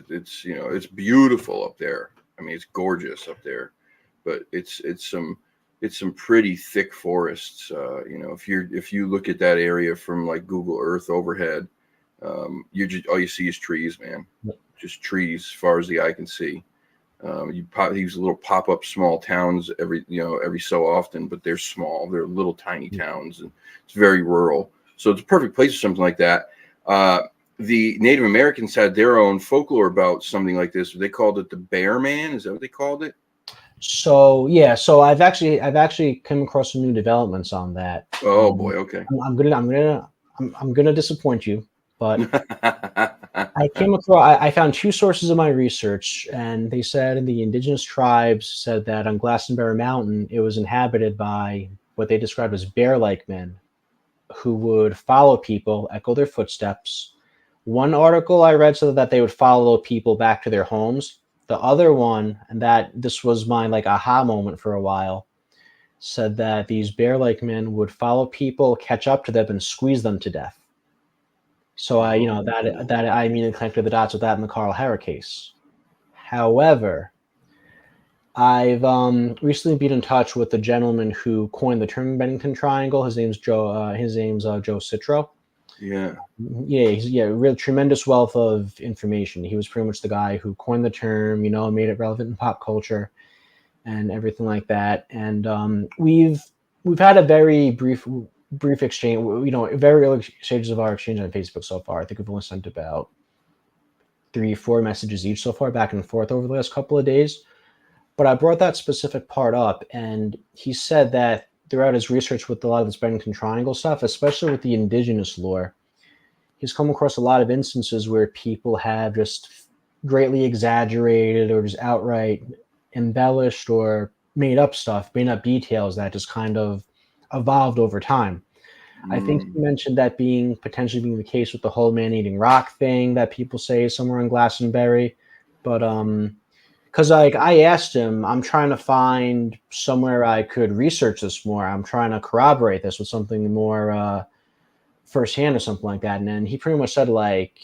It's beautiful up there. I mean, it's gorgeous up there, but it's some pretty thick forests. If you look at that area from like Google Earth overhead, all you see is trees, man. Just trees as far as the eye can see. These little pop-up small towns every so often, but they're small. They're little tiny towns, and it's very rural. So it's a perfect place for something like that. The Native Americans had their own folklore about something like this. They called it the Bear Man. Is that what they called it? So yeah, so I've actually come across some new developments on that. Oh boy, okay. I'm gonna disappoint you, but I found 2 sources of my research, and they said the indigenous tribes said that on Glastonbury Mountain it was inhabited by what they described as bear-like men who would follow people, echo their footsteps. One article I read said that they would follow people back to their homes. The other one, and that this was my like aha moment for a while, said that these bear-like men would follow people, catch up to them, and squeeze them to death. So I immediately connected the dots with that in the Carl Hara case. However, I've recently been in touch with the gentleman who coined the term Bennington Triangle. His name's Joe. Joe Citro. Yeah. He's real tremendous wealth of information. He was pretty much the guy who coined the term, made it relevant in pop culture and everything like that. And we've had a very brief exchange, very early stages of our exchange on Facebook so far. I think we've only sent about 3-4 messages each so far, back and forth over the last couple of days. But I brought that specific part up, and he said that throughout his research with a lot of this Bennington Triangle stuff, especially with the indigenous lore, he's come across a lot of instances where people have just greatly exaggerated or just outright embellished or made up details that just kind of evolved over time. I think you mentioned that potentially being the case with the whole man-eating rock thing that people say is somewhere in Glastonbury. But because like I asked him, I'm trying to find somewhere I could research this more. I'm trying to corroborate this with something more firsthand or something like that. And then he pretty much said like,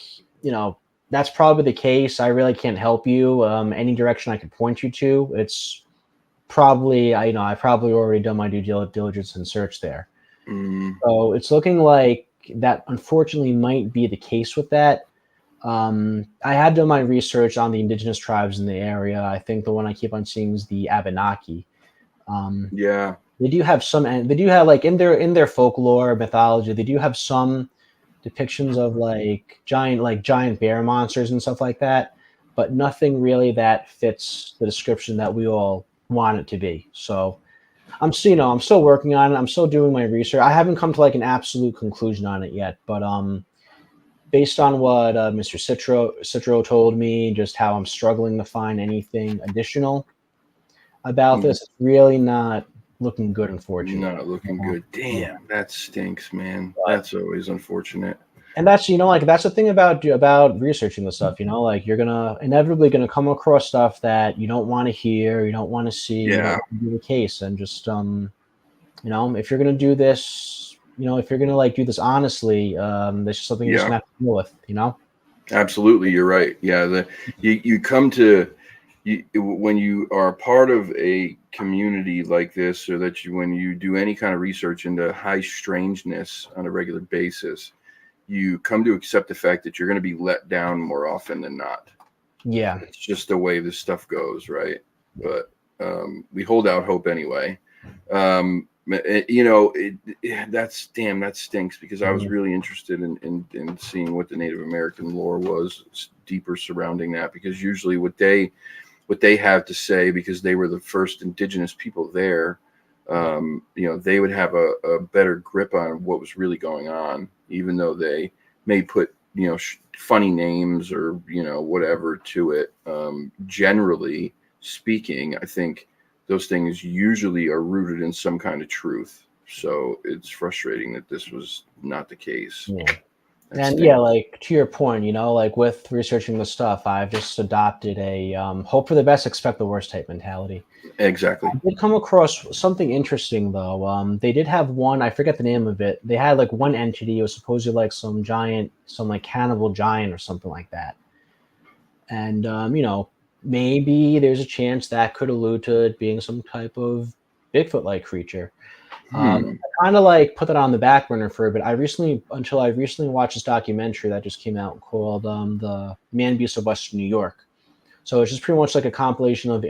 that's probably the case. I really can't help you. Any direction I could point you to, it's probably I probably already done my due diligence and search there. So it's looking like that unfortunately might be the case with that. I had done my research on the indigenous tribes in the area. I think the one I keep on seeing is the Abenaki. Yeah. They do have some, and they do have like in their folklore mythology, they do have some depictions of giant bear monsters and stuff like that, but nothing really that fits the description that we all want it to be. So I'm still working on it. I'm still doing my research. I haven't come to like an absolute conclusion on it yet, but based on what Mr. Citro told me, just how I'm struggling to find anything additional about this, it's really not looking good, unfortunately. Not looking good. Yeah. Damn, that stinks, man. But, That's always unfortunate. and that's that's the thing about researching the stuff. Like you're inevitably gonna come across stuff that you don't want to hear, you don't want to see, you don't Yeah. want to be the case, and just if you're gonna do this, if you're gonna like do this honestly, that's just something you're just gonna have to deal with. Absolutely, you're right. Yeah, you come to when you are part of a community like this, or that when you do any kind of research into high strangeness on a regular basis, you come to accept the fact that you're going to be let down more often than not. Yeah, it's just the way this stuff goes, right? But we hold out hope anyway. That stinks, because I was really interested in seeing what the Native American lore was deeper surrounding that, because usually what they have to say, because they were the first indigenous people there, they would have a better grip on what was really going on, even though they may put funny names or whatever to it. Generally speaking, I think those things usually are rooted in some kind of truth. So it's frustrating that this was not the case. Yeah. And yeah, like to your point, like with researching the stuff, I've just adopted a hope for the best, expect the worst type mentality. Exactly. I did come across something interesting though. They did have one, I forget the name of it. They had like one entity. It was supposedly like some like cannibal giant or something like that. And maybe there's a chance that could allude to it being some type of Bigfoot-like creature. I kind of like put that on the back burner for a bit. Until I recently watched this documentary that just came out called "The Man Beast of Western New York." So it's just pretty much like a compilation of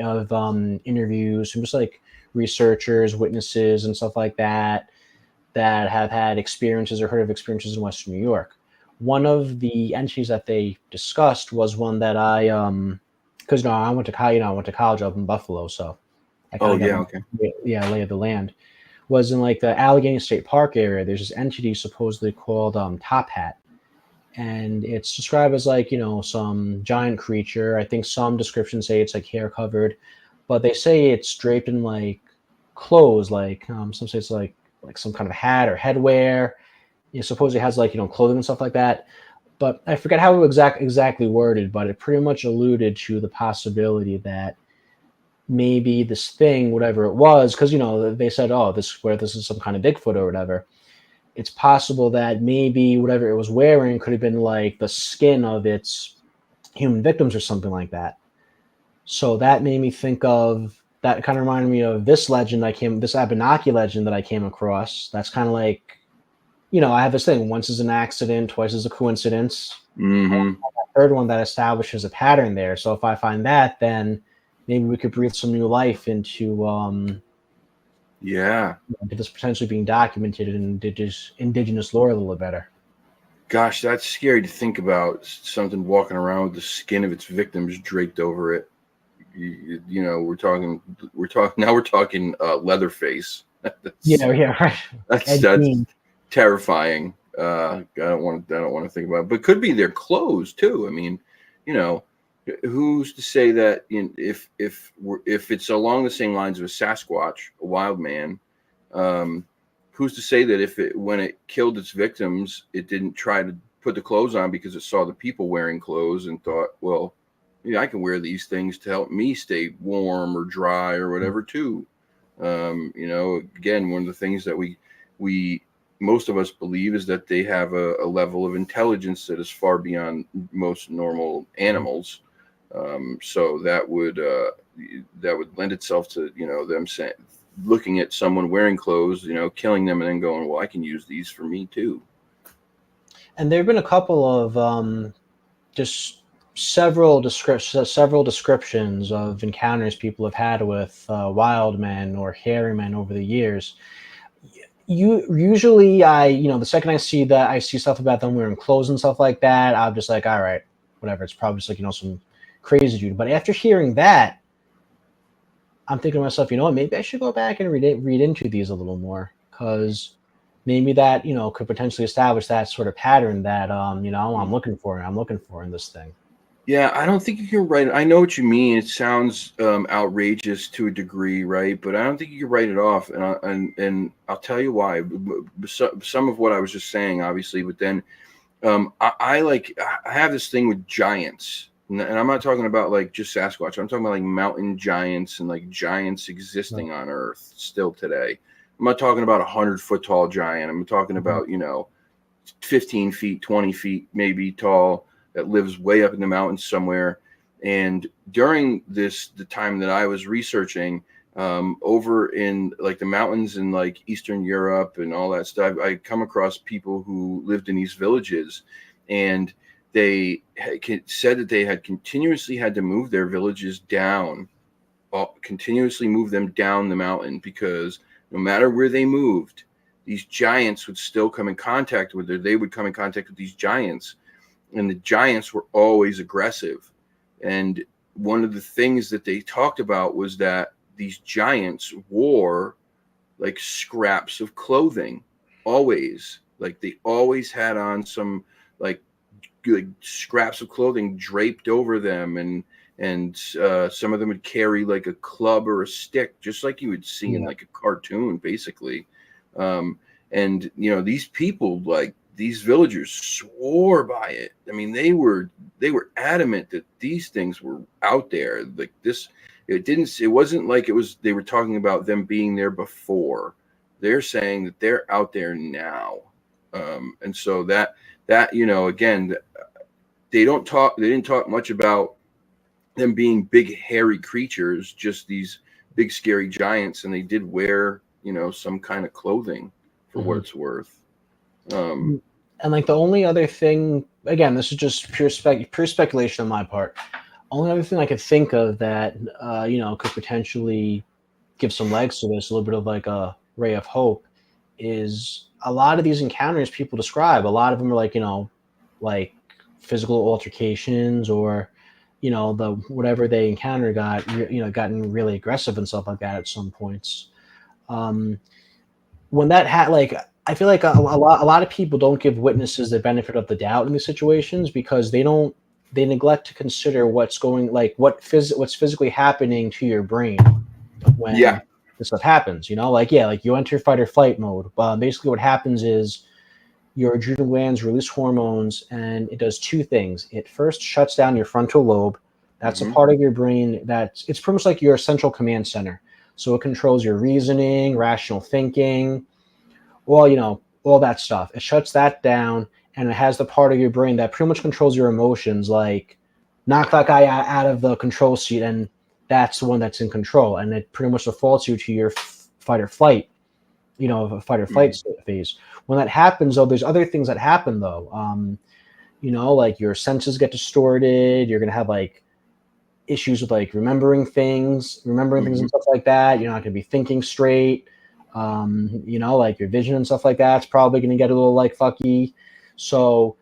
interviews from just like researchers, witnesses, and stuff like that have had experiences or heard of experiences in Western New York. One of the entities that they discussed was one that because I went to college up in Buffalo, so I kind of lay of the land. Was in like the Allegheny State Park area. There's this entity supposedly called Top Hat, and it's described as like some giant creature. I think some descriptions say it's like hair covered, but they say it's draped in like clothes, like some say it's like some kind of hat or headwear. It supposedly has like clothing and stuff like that. But I forget how it was exactly worded, but it pretty much alluded to the possibility that maybe this thing, whatever it was, because they said, oh, this is some kind of Bigfoot or whatever. It's possible that maybe whatever it was wearing could have been like the skin of its human victims or something like that. So that made me think of that. Kind of reminded me of this Abenaki legend that I came across. That's kind of like, I have this thing: once is an accident, twice is a coincidence. Mm-hmm. Third one that establishes a pattern there. So if I find that, then maybe we could breathe some new life into this potentially being documented in indigenous lore a little bbetter. Gosh, that's scary to think about, something walking around with the skin of its victims draped over it. We're talking Leatherface. Right. That's terrifying. I don't want to think about it. But it could be their clothes too. I mean, who's to say that if it's along the same lines of a Sasquatch, a wild man, who's to say that when it killed its victims, it didn't try to put the clothes on because it saw the people wearing clothes and thought, well, I can wear these things to help me stay warm or dry or whatever too. Again, one of the things that we most of us believe is that they have a level of intelligence that is far beyond most normal animals. So that would lend itself to them saying, looking at someone wearing clothes, killing them, and then going, well, I can use these for me too. And there have been a couple of just several descriptions of encounters people have had with wild men or hairy men over the years. Usually the second I see stuff about them wearing clothes and stuff like that, I'm just like, all right, whatever. It's probably just like, some crazy dude. But after hearing that, I'm thinking to myself, you know what, maybe I should go back and read into these a little more, because maybe that, could potentially establish that sort of pattern that, I'm looking for in this thing. Yeah, I don't think you can write it. I know what you mean. It sounds outrageous to a degree, right? But I don't think you can write it off, and I'll tell you why. Some of what I was just saying, obviously, but then I have this thing with giants, and I'm not talking about like just Sasquatch. I'm talking about like mountain giants and like giants existing on Earth still today. I'm not talking about 100-foot tall giant. I'm talking about 15 feet, 20 feet maybe tall, that lives way up in the mountains somewhere. And during the time that I was researching over in like the mountains in like Eastern Europe and all that stuff, I come across people who lived in these villages, and they said that they had continuously had to move their villages down, continuously move them down the mountain, because no matter where they moved, these giants would still come in contact with them. They would come in contact with these giants. And the giants were always aggressive. And one of the things that they talked about was that these giants wore like scraps of clothing, always. Like they always had on some like good scraps of clothing draped over them, and some of them would carry like a club or a stick, just like you would see in like a cartoon, basically. And these people, like, these villagers swore by it. I mean, they were adamant that these things were out there. Like this, it wasn't like they were talking about them being there before. They're saying that they're out there now. And so that again, they didn't talk much about them being big hairy creatures, just these big scary giants, and they did wear some kind of clothing for what it's worth. And like the only other thing, again, this is just pure speculation on my part. Only other thing I could think of that could potentially give some legs to this, a little bit of like a ray of hope, is a lot of these encounters people describe. A lot of them are like like physical altercations, or the whatever they encounter gotten really aggressive and stuff like that at some points. When that I feel like a lot of people don't give witnesses the benefit of the doubt in these situations, because they neglect to consider what's physically happening to your brain when this stuff happens. Like you enter fight or flight mode. Basically what happens is your adrenal glands release hormones, and it does two things. It first shuts down your frontal lobe. That's a part of your brain it's pretty much like your central command center. So it controls your reasoning, rational thinking, all that stuff. It shuts that down, and it has the part of your brain that pretty much controls your emotions, like knock that guy out of the control seat, and that's the one that's in control, and it pretty much defaults you to your fight or flight, phase. When that happens, though, there's other things that happen, though. Like your senses get distorted. You're gonna have like issues with like remembering things and stuff like that. You're not gonna be thinking straight. Like your vision and stuff like that's probably going to get a little like fucky. So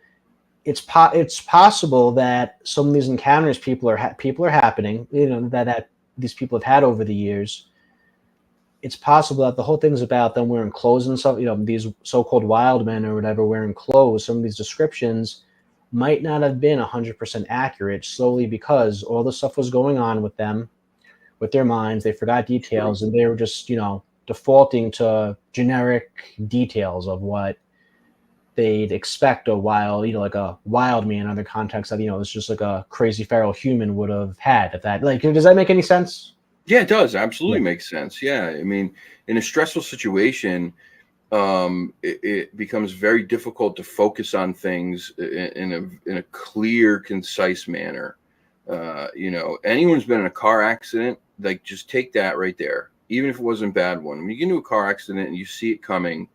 it's possible that some of these encounters people are happening, that these people have had over the years. It's possible that the whole thing's about them wearing clothes and stuff. These so-called wild men or whatever wearing clothes. Some of these descriptions might not have been 100% accurate, solely because all the stuff was going on with them, with their minds. They forgot details, and they were just defaulting to generic details of what they'd expect a wild, like a wild man in other contexts that, it's just like a crazy feral human would have had. If that, like, does that make any sense? Yeah, it does. Absolutely Yeah. makes sense. Yeah. I mean, in a stressful situation, it becomes very difficult to focus on things in a clear, concise manner. Anyone who's been in a car accident, like, just take that right there, even if it wasn't a bad one. When you get into a car accident and you see it coming,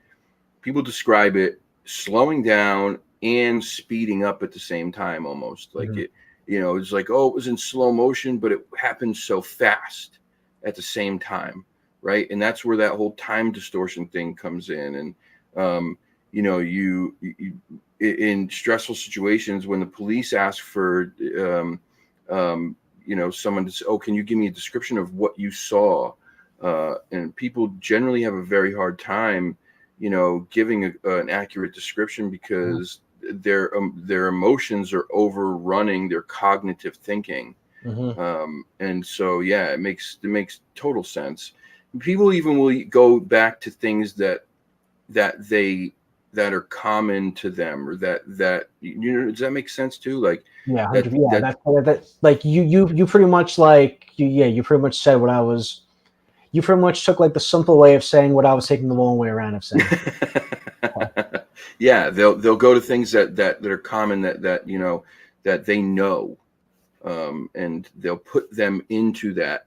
people describe it slowing down and speeding up at the same time, almost like it. It's like, oh, it was in slow motion, but it happened so fast at the same time. Right. And that's where that whole time distortion thing comes in. And, you in stressful situations, when the police ask for, someone to say, oh, can you give me a description of what you saw? And people generally have a very hard time, giving an accurate description because their emotions are overrunning their cognitive thinking. And so, yeah, it makes total sense. People even will go back to things that are common to them, or that does that make sense too? Like, Yeah, that 100. Yeah, that's like you pretty much like you pretty much said what I was. You pretty much took like the simple way of saying what I was taking the long way around of saying. Yeah, they'll go to things that are common, that they know, and they'll put them into that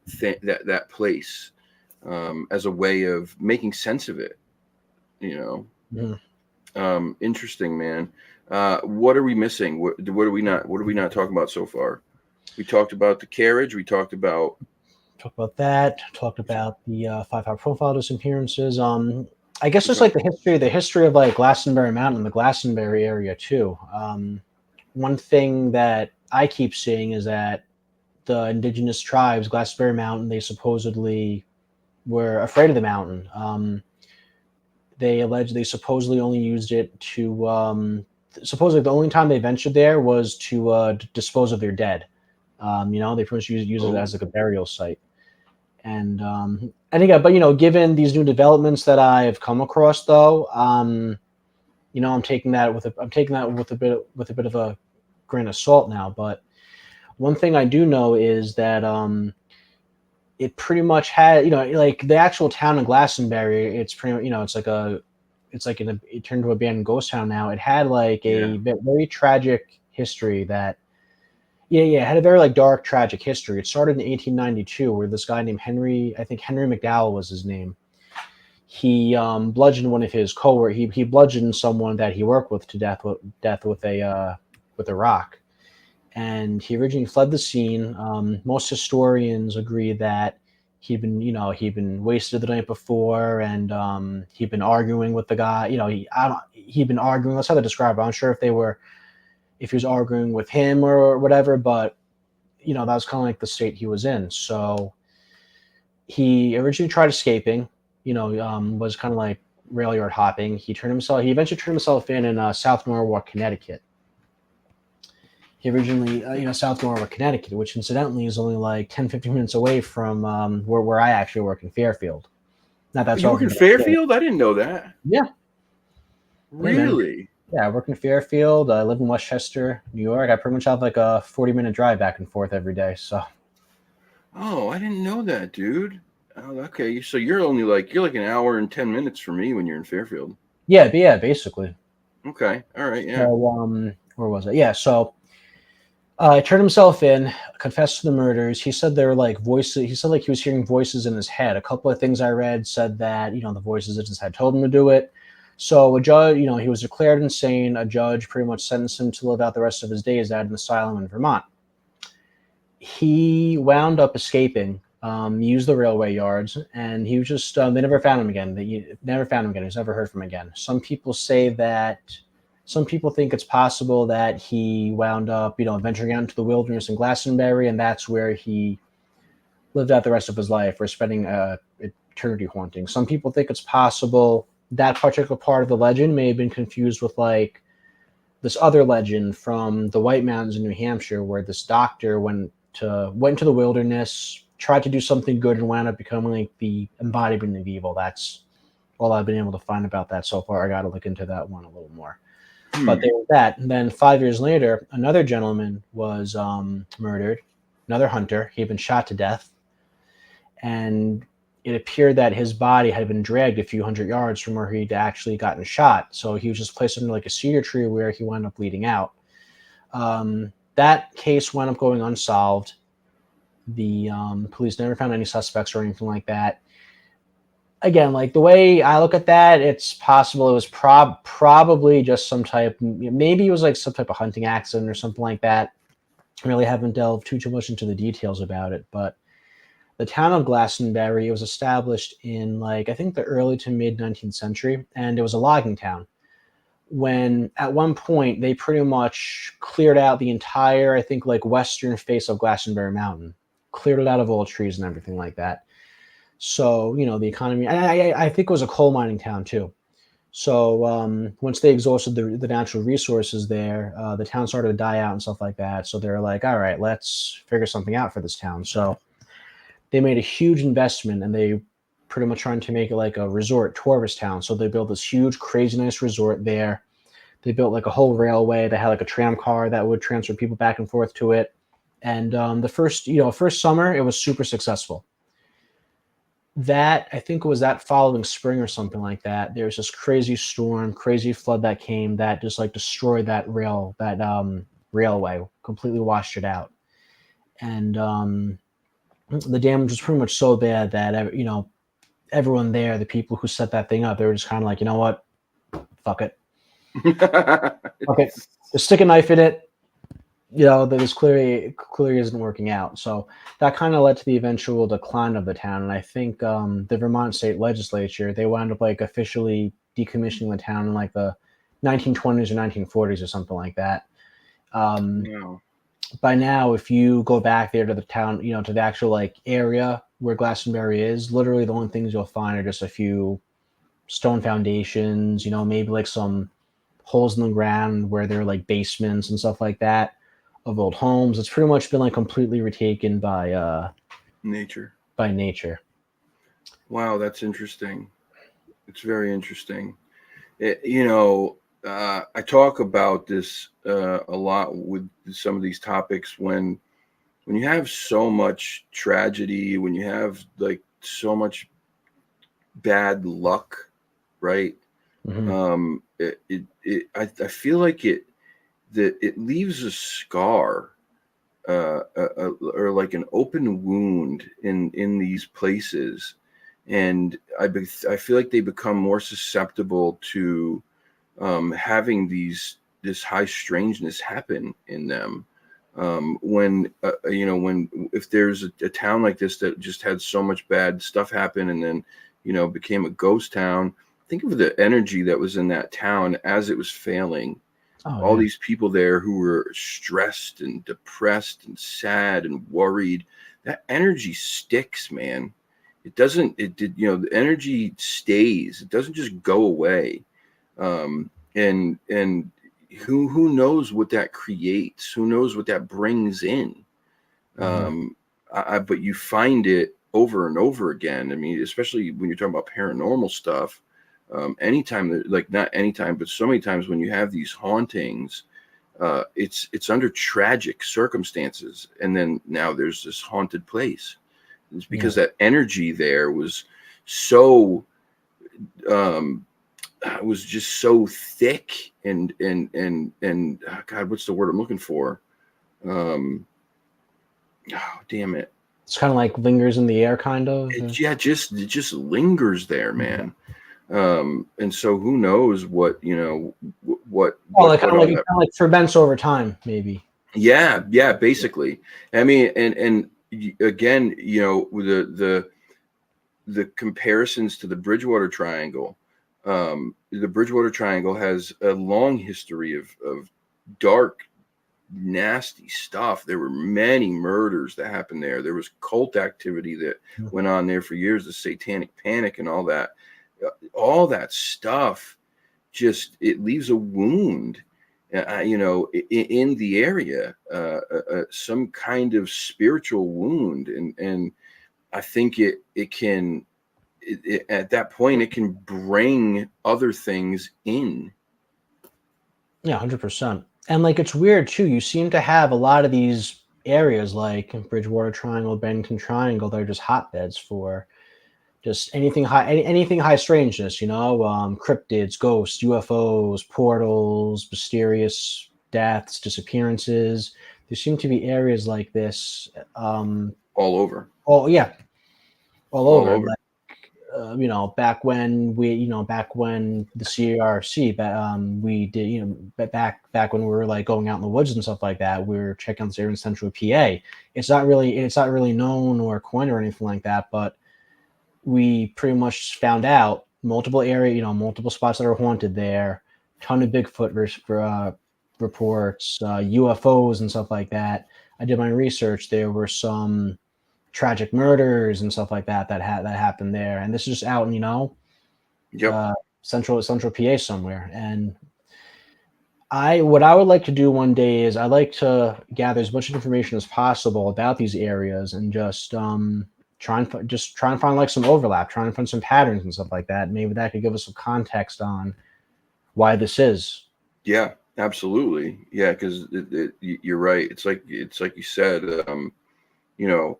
place, as a way of making sense of it. Interesting, man. What are we missing? What are we not talking about so far? We talked about the carriage. We talked about that. Talked about the 5-hour profile disappearances. I guess just like the history of like Glastonbury Mountain, the Glastonbury area too. One thing that I keep seeing is that the indigenous tribes, Glastonbury Mountain, they supposedly were afraid of the mountain. They supposedly only used it to supposedly the only time they ventured there was to dispose of their dead. They pretty much use it as like a burial site. And again, but given these new developments that I've come across, though, I'm taking that with a bit of a grain of salt now. But one thing I do know is that it pretty much had, like the actual town of Glastonbury. It's pretty, it turned into a abandoned ghost town now. It had like a very tragic history that. Yeah, it had a very like dark, tragic history. It started in 1892, where this guy named Henry McDowell was his name. He bludgeoned one of his coworkers. He bludgeoned someone that he worked with to death with a rock, and he originally fled the scene. Most historians agree that he'd been wasted the night before, and he'd been arguing with the guy. He'd been arguing. That's how they describe it. I'm not sure if he was arguing with him or whatever, but that was kind of like the state he was in. So he originally tried escaping, was kind of like rail yard hopping. He eventually turned himself in South Norwalk, Connecticut. He originally, South Norwalk, Connecticut, which incidentally is only like 10, 15 minutes away from where I actually work in Fairfield. Not that's you work in Fairfield? I didn't know that. Yeah. Really? Yeah, I work in Fairfield. I live in Westchester, New York. I pretty much have like a 40-minute drive back and forth every day. So. Oh, I didn't know that, dude. Oh, okay. So you're like an hour and 10 minutes for me when you're in Fairfield. Yeah, basically. Okay. All right. Yeah. So, where was it? Yeah. So, he turned himself in, confessed to the murders. He said there were like voices. He said like he was hearing voices in his head. A couple of things I read said that the voices in his head told him to do it. So a judge, he was declared insane. A judge pretty much sentenced him to live out the rest of his days at an asylum in Vermont. He wound up escaping, used the railway yards, and he was just, they never found him again. They never found him again. He was never heard from again. Some people think it's possible that he wound up, venturing out into the wilderness in Glastonbury, and that's where he lived out the rest of his life, or spending eternity haunting. Some people think it's possible that particular part of the legend may have been confused with like this other legend from the White Mountains in New Hampshire, where this doctor went into the wilderness, tried to do something good, and wound up becoming like the embodiment of evil. That's all I've been able to find about that so far. I got to look into that one a little more. But there was that. And then 5 years later, another gentleman was murdered, another hunter. He had been shot to death. And it appeared that his body had been dragged a few hundred yards from where he'd actually gotten shot. So he was just placed under like a cedar tree where he wound up bleeding out. That case wound up going unsolved. The police never found any suspects or anything like that. Again, like the way I look at that, it's possible it was probably just some type, maybe it was like some type of hunting accident or something like that. I really haven't delved too much into the details about it, but the town of Glastonbury, it was established in like I think the early to mid 19th century, and it was a logging town. When at one point they pretty much cleared out the entire, I think like western face of Glastonbury Mountain, cleared it out of all trees and everything like that. So the economy. I think it was a coal mining town too. So once they exhausted the natural resources there, the town started to die out and stuff like that. So they're like, all right, let's figure something out for this town. So they made a huge investment and they pretty much trying to make it like a resort tourist town. So they built this huge, crazy nice resort there. They built like a whole railway. They had like a tram car that would transfer people back and forth to it. And the first summer, it was super successful. That I think it was that following spring or something like that. There was this crazy storm, crazy flood that came that just like destroyed that railway, completely washed it out. And the damage was pretty much so bad that everyone there, the people who set that thing up, they were just kind of like, you know what, fuck it, okay, just stick a knife in it. That this clearly isn't working out. So that kind of led to the eventual decline of the town. And I think the Vermont state legislature, they wound up like officially decommissioning the town in like the 1920s or 1940s or something like that. No. By now, if you go back there to the town, to the actual like area where Glastonbury is, literally the only things you'll find are just a few stone foundations, maybe like some holes in the ground where there are like basements and stuff like that of old homes. It's pretty much been like completely retaken by nature. Wow, that's interesting. It's very interesting. I talk about this a lot with some of these topics when you have so much tragedy, when you have like so much bad luck, right? Mm-hmm. I feel like it leaves a scar, or like an open wound in these places, and I feel like they become more susceptible to having this high strangeness happen in them. When if there's a town like this that just had so much bad stuff happen and then became a ghost town, think of the energy that was in that town as it was failing. All these people there who were stressed and depressed and sad and worried, that energy sticks, man. The energy stays. It doesn't just go away. And who knows what that creates? Who knows what that brings in? But you find it over and over again. I mean, especially when you're talking about paranormal stuff. Anytime, like not anytime, but so many times when you have these hauntings, it's under tragic circumstances, and then now there's this haunted place. It's because that energy there was so was just so thick and God, what's the word I'm looking for? Oh, damn it! It's kind of like lingers in the air, kind of. It just lingers there, man. And so who knows what it kind of like ferments over time, maybe. Yeah, basically. I mean, and again, the comparisons to the Bridgewater Triangle. The Bridgewater Triangle has a long history of dark, nasty stuff. There were many murders that happened there. There was cult activity that went on there for years, the Satanic Panic and all that. All that stuff, just it leaves a wound, in the area, some kind of spiritual wound, and I think it can. At that point, it can bring other things in. Yeah, 100%. And like it's weird too. You seem to have a lot of these areas like Bridgewater Triangle, Bennington Triangle. They're just hotbeds for just anything high, anything high strangeness. Cryptids, ghosts, UFOs, portals, mysterious deaths, disappearances. There seem to be areas like this. All over, Oh yeah, all all over. over. Back when the CRC, we did, back when we were like going out in the woods and stuff like that, we were checking out this area in central PA. It's not really known or coined or anything like that, but we pretty much found out multiple spots that are haunted there, ton of Bigfoot reports, UFOs and stuff like that. I did my research. There were some tragic murders and stuff like that that happened there, and this is just out in Yep. central PA somewhere. And what I would like to do one day is I like to gather as much information as possible about these areas and just try and find like some overlap, try and find some patterns and stuff like that. Maybe that could give us some context on why this is. Yeah, absolutely. Yeah, because you're right. It's like you said. You know,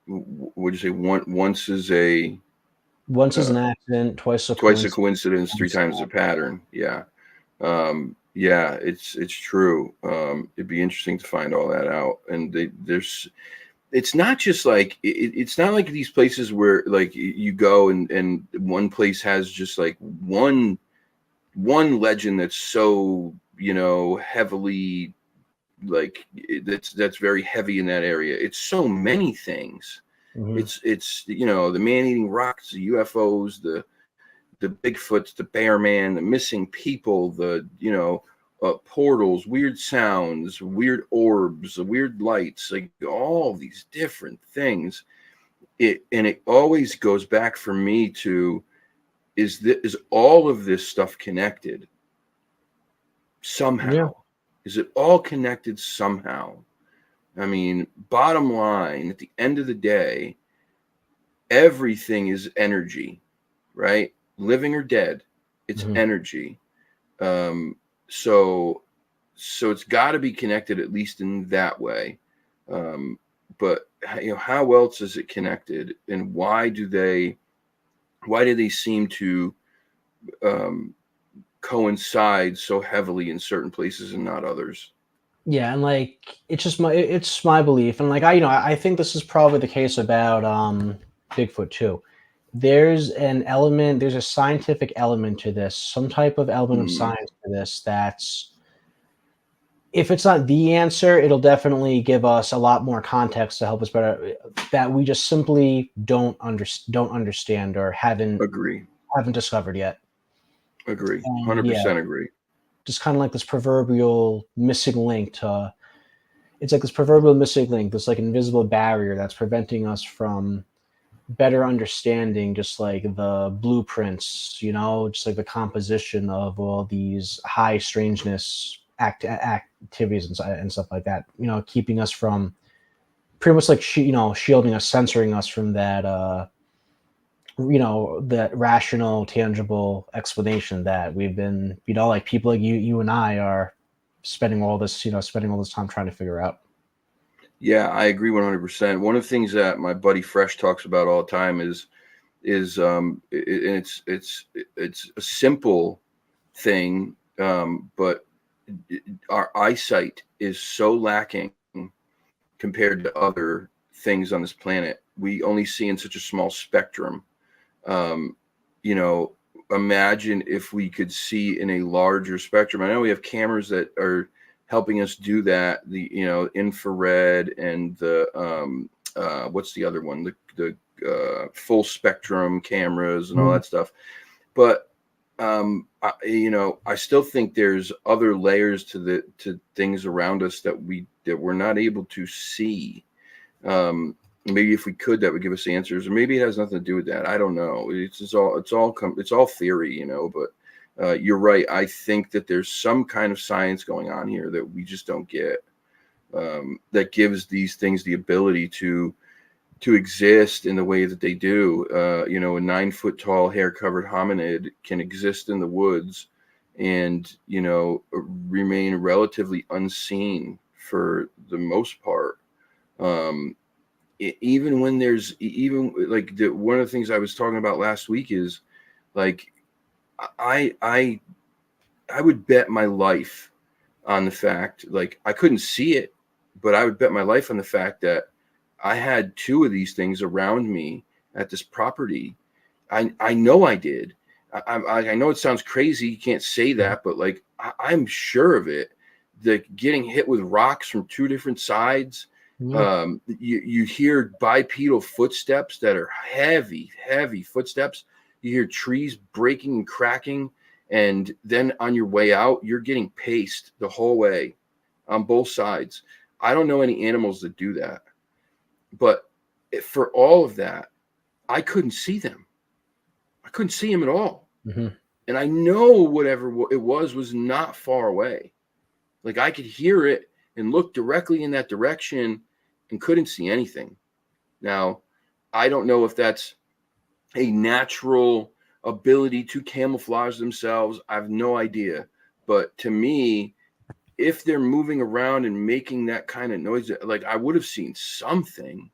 would you say once is a Once is an accident, twice a twice a coincidence. coincidence, three times a pattern. Yeah. Yeah, it's true. It'd be interesting to find all that out. And it's not just like it's not like these places where like you go and one place has just like one legend that's so heavily like that's very heavy in that area. It's so many things. Mhm. It's the man-eating rocks, the UFOs, the Bigfoots, the bear man, the missing people, the portals, weird sounds, weird orbs, the weird lights, like all these different things. It always goes back for me to is all of this stuff connected somehow? Yeah. Is it all connected somehow? I mean, bottom line, at the end of the day, everything is energy, right? Living or dead, it's Mhm. energy. So it's got to be connected at least in that way. But how else is it connected, and why do they seem to coincide so heavily in certain places and not others? Yeah, and like it's my belief, and like I think this is probably the case about Bigfoot too. There's a scientific element to this, some type of element of Mm, science to this that's if it's not the answer, it'll definitely give us a lot more context to help us better that we just simply don't understand or agree. haven't discovered yet. Agree. And yeah, 100% agree. just kind of like this proverbial missing link to it's like this proverbial missing link, this like invisible barrier that's preventing us from better understanding just like the blueprints, just like the composition of all these high strangeness activities and stuff like that, keeping us from pretty much like, shielding us, censoring us from that rational, tangible explanation that we've been, like people like you and I are spending all this time trying to figure out. Yeah, I agree 100%. One of the things that my buddy Fresh talks about all the time and it's a simple thing, but our eyesight is so lacking compared to other things on this planet. We only see in such a small spectrum. Um, you know, Imagine if we could see in a larger spectrum. I know we have cameras that are helping us do that. The infrared and the what's the other one? The full spectrum cameras and all Mhm. that stuff. But I still think there's other layers to things around us that we're not able to see. Maybe if we could, that would give us answers, or maybe it has nothing to do with that. I don't know. It's all theory, But you're right. I think that there's some kind of science going on here that we just don't get. That gives these things the ability to exist in the way that they do. A 9-foot tall hair covered hominid can exist in the woods and, you know, remain relatively unseen for the most part. Even when there's even like one of the things I was talking about last week is like I I I would bet my life on the fact, like, I couldn't see it, but I would bet my life on the fact that I had two of these things around me at this property. I know I did. I know it sounds crazy. You can't say that, but like I'm sure of it. The getting hit with rocks from two different sides. Yeah. You hear bipedal footsteps that are heavy footsteps. You hear trees breaking and cracking, and then on your way out, you're getting paced the whole way on both sides. I don't know any animals that do that, but for all of that, I couldn't see them. I couldn't see him at all. Mm-hmm. And I know whatever it was not far away. Like I could hear it and look directly in that direction and couldn't see anything. Now, I don't know if that's a natural ability to camouflage themselves. I have no idea. But to me, if they're moving around and making that kind of noise, like I would have seen something.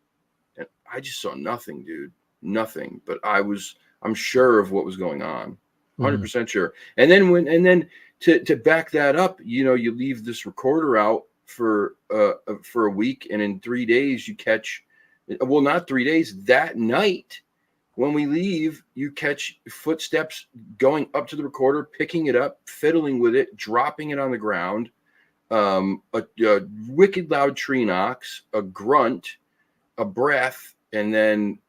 And I just saw nothing, dude. Nothing. But I'm sure of what was going on. 100% sure. And then to back that up, you know, you leave this recorder out for a week, and in 3 days you catch, well, not 3 days, that night when we leave, you catch footsteps going up to the recorder, picking it up, fiddling with it, dropping it on the ground, a wicked loud tree knocks, a grunt, a breath, and then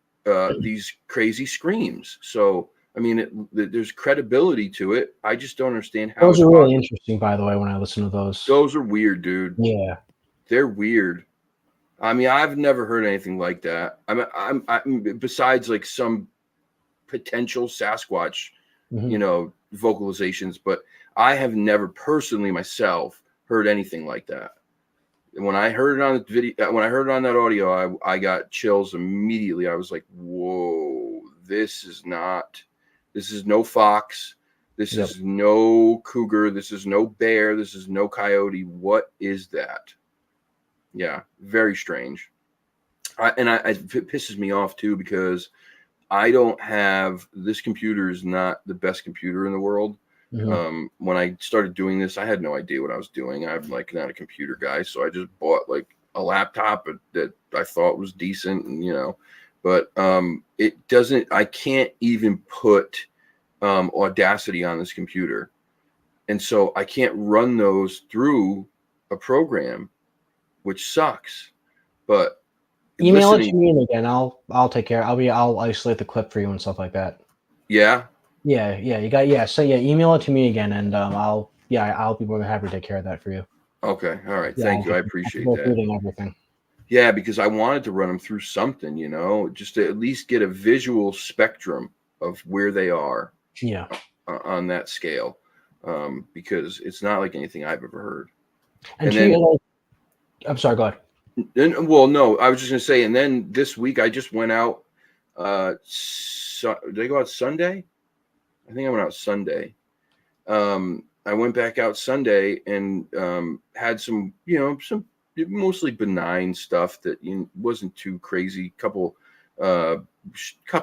these crazy screams. So, I mean, there's credibility to it. I just don't understand how. Those are really interesting, by the way, when I listen to those. Those are weird, dude. Yeah. They're weird. I mean, I've never heard anything like that. I'm besides like some potential Sasquatch, you know, vocalizations, but I have never personally myself heard anything like that. And when I heard it on the video, when I heard it on that audio, I got chills immediately. I was like, whoa, this is no fox. This is no cougar. This is no bear. This is no coyote. What is that? Yeah, very strange. It pisses me off too, because I don't have, this computer is not the best computer in the world. When I started doing this, I had no idea what I was doing. I'm like not a computer guy, so I just bought like a laptop that I thought was decent, and you know, but it doesn't. I can't even put Audacity on this computer, and so I can't run those through a program, which sucks. But email it to me again. I'll take care. I'll isolate the clip for you and stuff like that. Yeah. Yeah, you got So email it to me again, and I'll be more than happy to take care of that for you. Okay, all right. Thank you. I appreciate that. Everything. Yeah, because I wanted to run them through something, you know, just to at least get a visual spectrum of where they are. Yeah. On that scale, because it's not like anything I've ever heard. And then, I'm sorry. Go ahead. Well, no, I was just gonna say. And then this week I just went out. Did I go out Sunday? I think I went out Sunday. I went back out Sunday and had some, you know, some mostly benign stuff that wasn't too crazy. Couple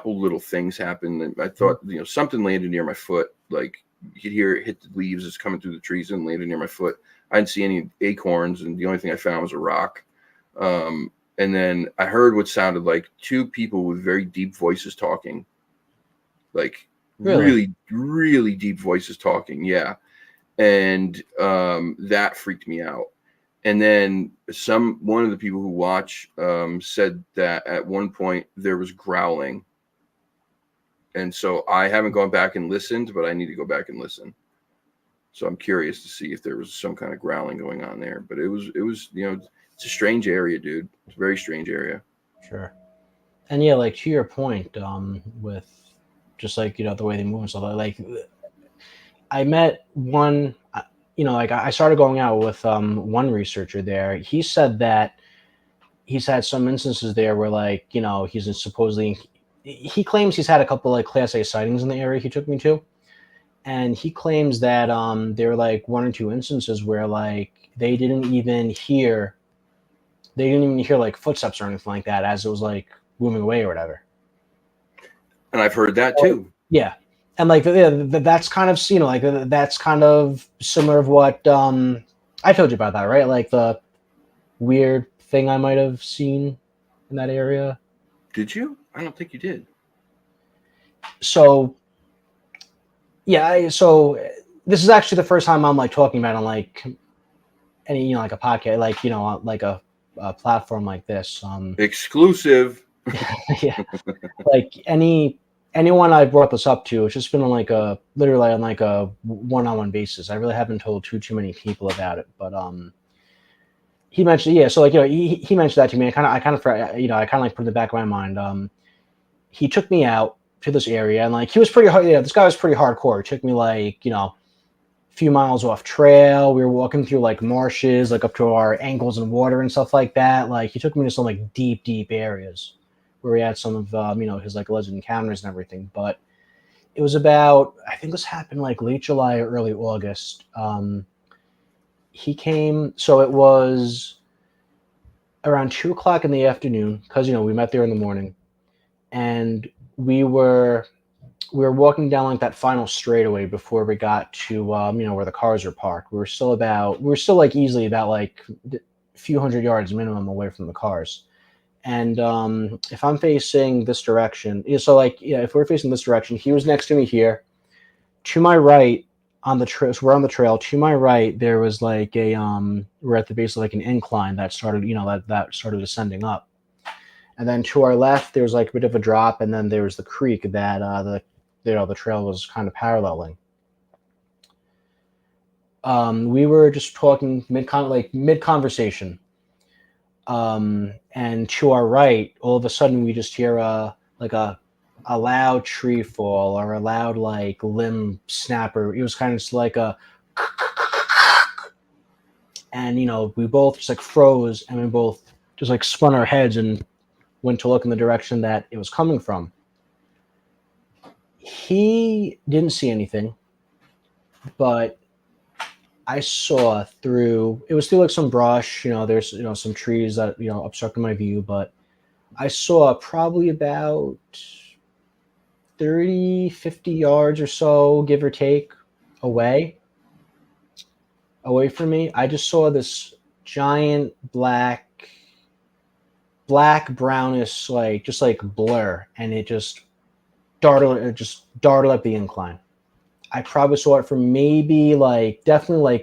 little things happened, and I thought, you know, something landed near my foot. Like you could hear it hit the leaves as coming through the trees and landed near my foot. I didn't see any acorns, and the only thing I found was a rock. And then I heard what sounded like two people with very deep voices talking, like really, really deep voices talking. Yeah. And that freaked me out. And then one of the people who watch said that at one point there was growling. And so I haven't gone back and listened, but I need to go back and listen. So I'm curious to see if there was some kind of growling going on there. But it was, you know, it's a strange area, dude. It's a very strange area. Sure. And yeah, like to your point, with just like, you know, the way they move and stuff, like I met one, you know, like I started going out with one researcher there. He said that he's had some instances there where, like, you know, he claims he's had a couple like Class A sightings in the area he took me to. And he claims that there were like one or two instances where like they didn't even hear like footsteps or anything like that as it was like moving away or whatever. And I've heard that So, too. yeah, and like that's kind of like that's kind of similar of what I told you about that, right? Like the weird thing I might have seen in that area. Did you? I don't think you did. So yeah, so this is actually the first time I'm like talking about it on like any like a podcast, like like a platform like this. Exclusive. Yeah, like anyone I brought this up to, it's just been on like a literally on like a one-on-one basis. I really haven't told too many people about it, but he mentioned, yeah, so like he mentioned that to me. I kind of I kind of like put in the back of my mind. He took me out to this area, and like he was pretty hard. Yeah, this guy was pretty hardcore. He took me like a few miles off trail. We were walking through like marshes, like up to our ankles in water and stuff like that. Like he took me to some like deep areas where we had some of his like alleged encounters and everything. But it was about, I think this happened like late July or early August. He came, so it was around 2 o'clock in the afternoon because we met there in the morning, and we were walking down like that final straightaway before we got to where the cars are parked. We were still like easily about like a few hundred yards minimum away from the cars. And if I'm facing this direction, so like if we're facing this direction, he was next to me here. To my right on the trail, so we're on the trail. To my right, there was like we're at the base of like an incline that started, that started ascending up. And then to our left, there was like a bit of a drop, and then there was the creek that the trail was kind of paralleling. We were just talking mid conversation, and to our right, all of a sudden we just hear a loud tree fall or a loud like limb snapper. It was kind of just like a, and we both just like froze, and we both just like spun our heads and went to look in the direction that it was coming from. He didn't see anything, but I saw through, it was through like some brush, there's some trees that obstructed my view, but I saw probably about 30-50 yards or so, give or take, away from me. I just saw this giant black brownish like just like blur, and it just darted up the incline. I probably saw it for maybe like definitely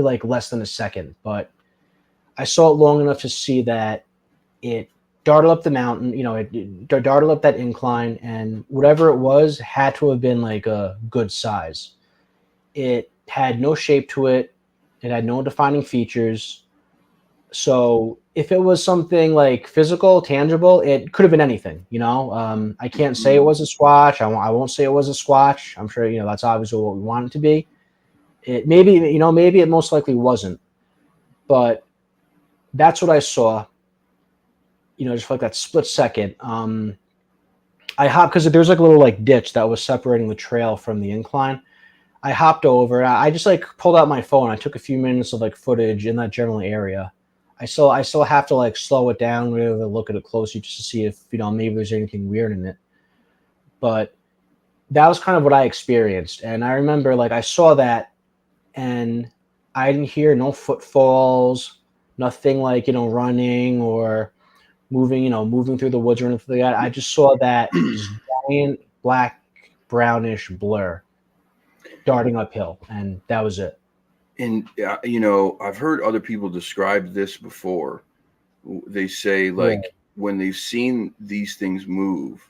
like less than a second, but I saw it long enough to see that it darted up the mountain, it darted up that incline, and whatever it was had to have been like a good size. It had no shape to it. It had no defining features. So if it was something like physical, tangible, it could have been anything. I can't say it was a squatch. I won't say it was a squatch. I'm sure that's obviously what we want it to be. It maybe it most likely wasn't, but that's what I saw. Just for like that split second. I hopped because there's like a little like ditch that was separating the trail from the incline. I hopped over. I just like pulled out my phone. I took a few minutes of like footage in that general area. I still have to like slow it down, really look at it closely just to see if maybe there's anything weird in it. But that was kind of what I experienced, and I remember like I saw that, and I didn't hear no footfalls, nothing like running or moving through the woods or anything like that. I just saw that giant black brownish blur darting uphill, and that was it. And I've heard other people describe this before. They say Yeah. like when they've seen these things move,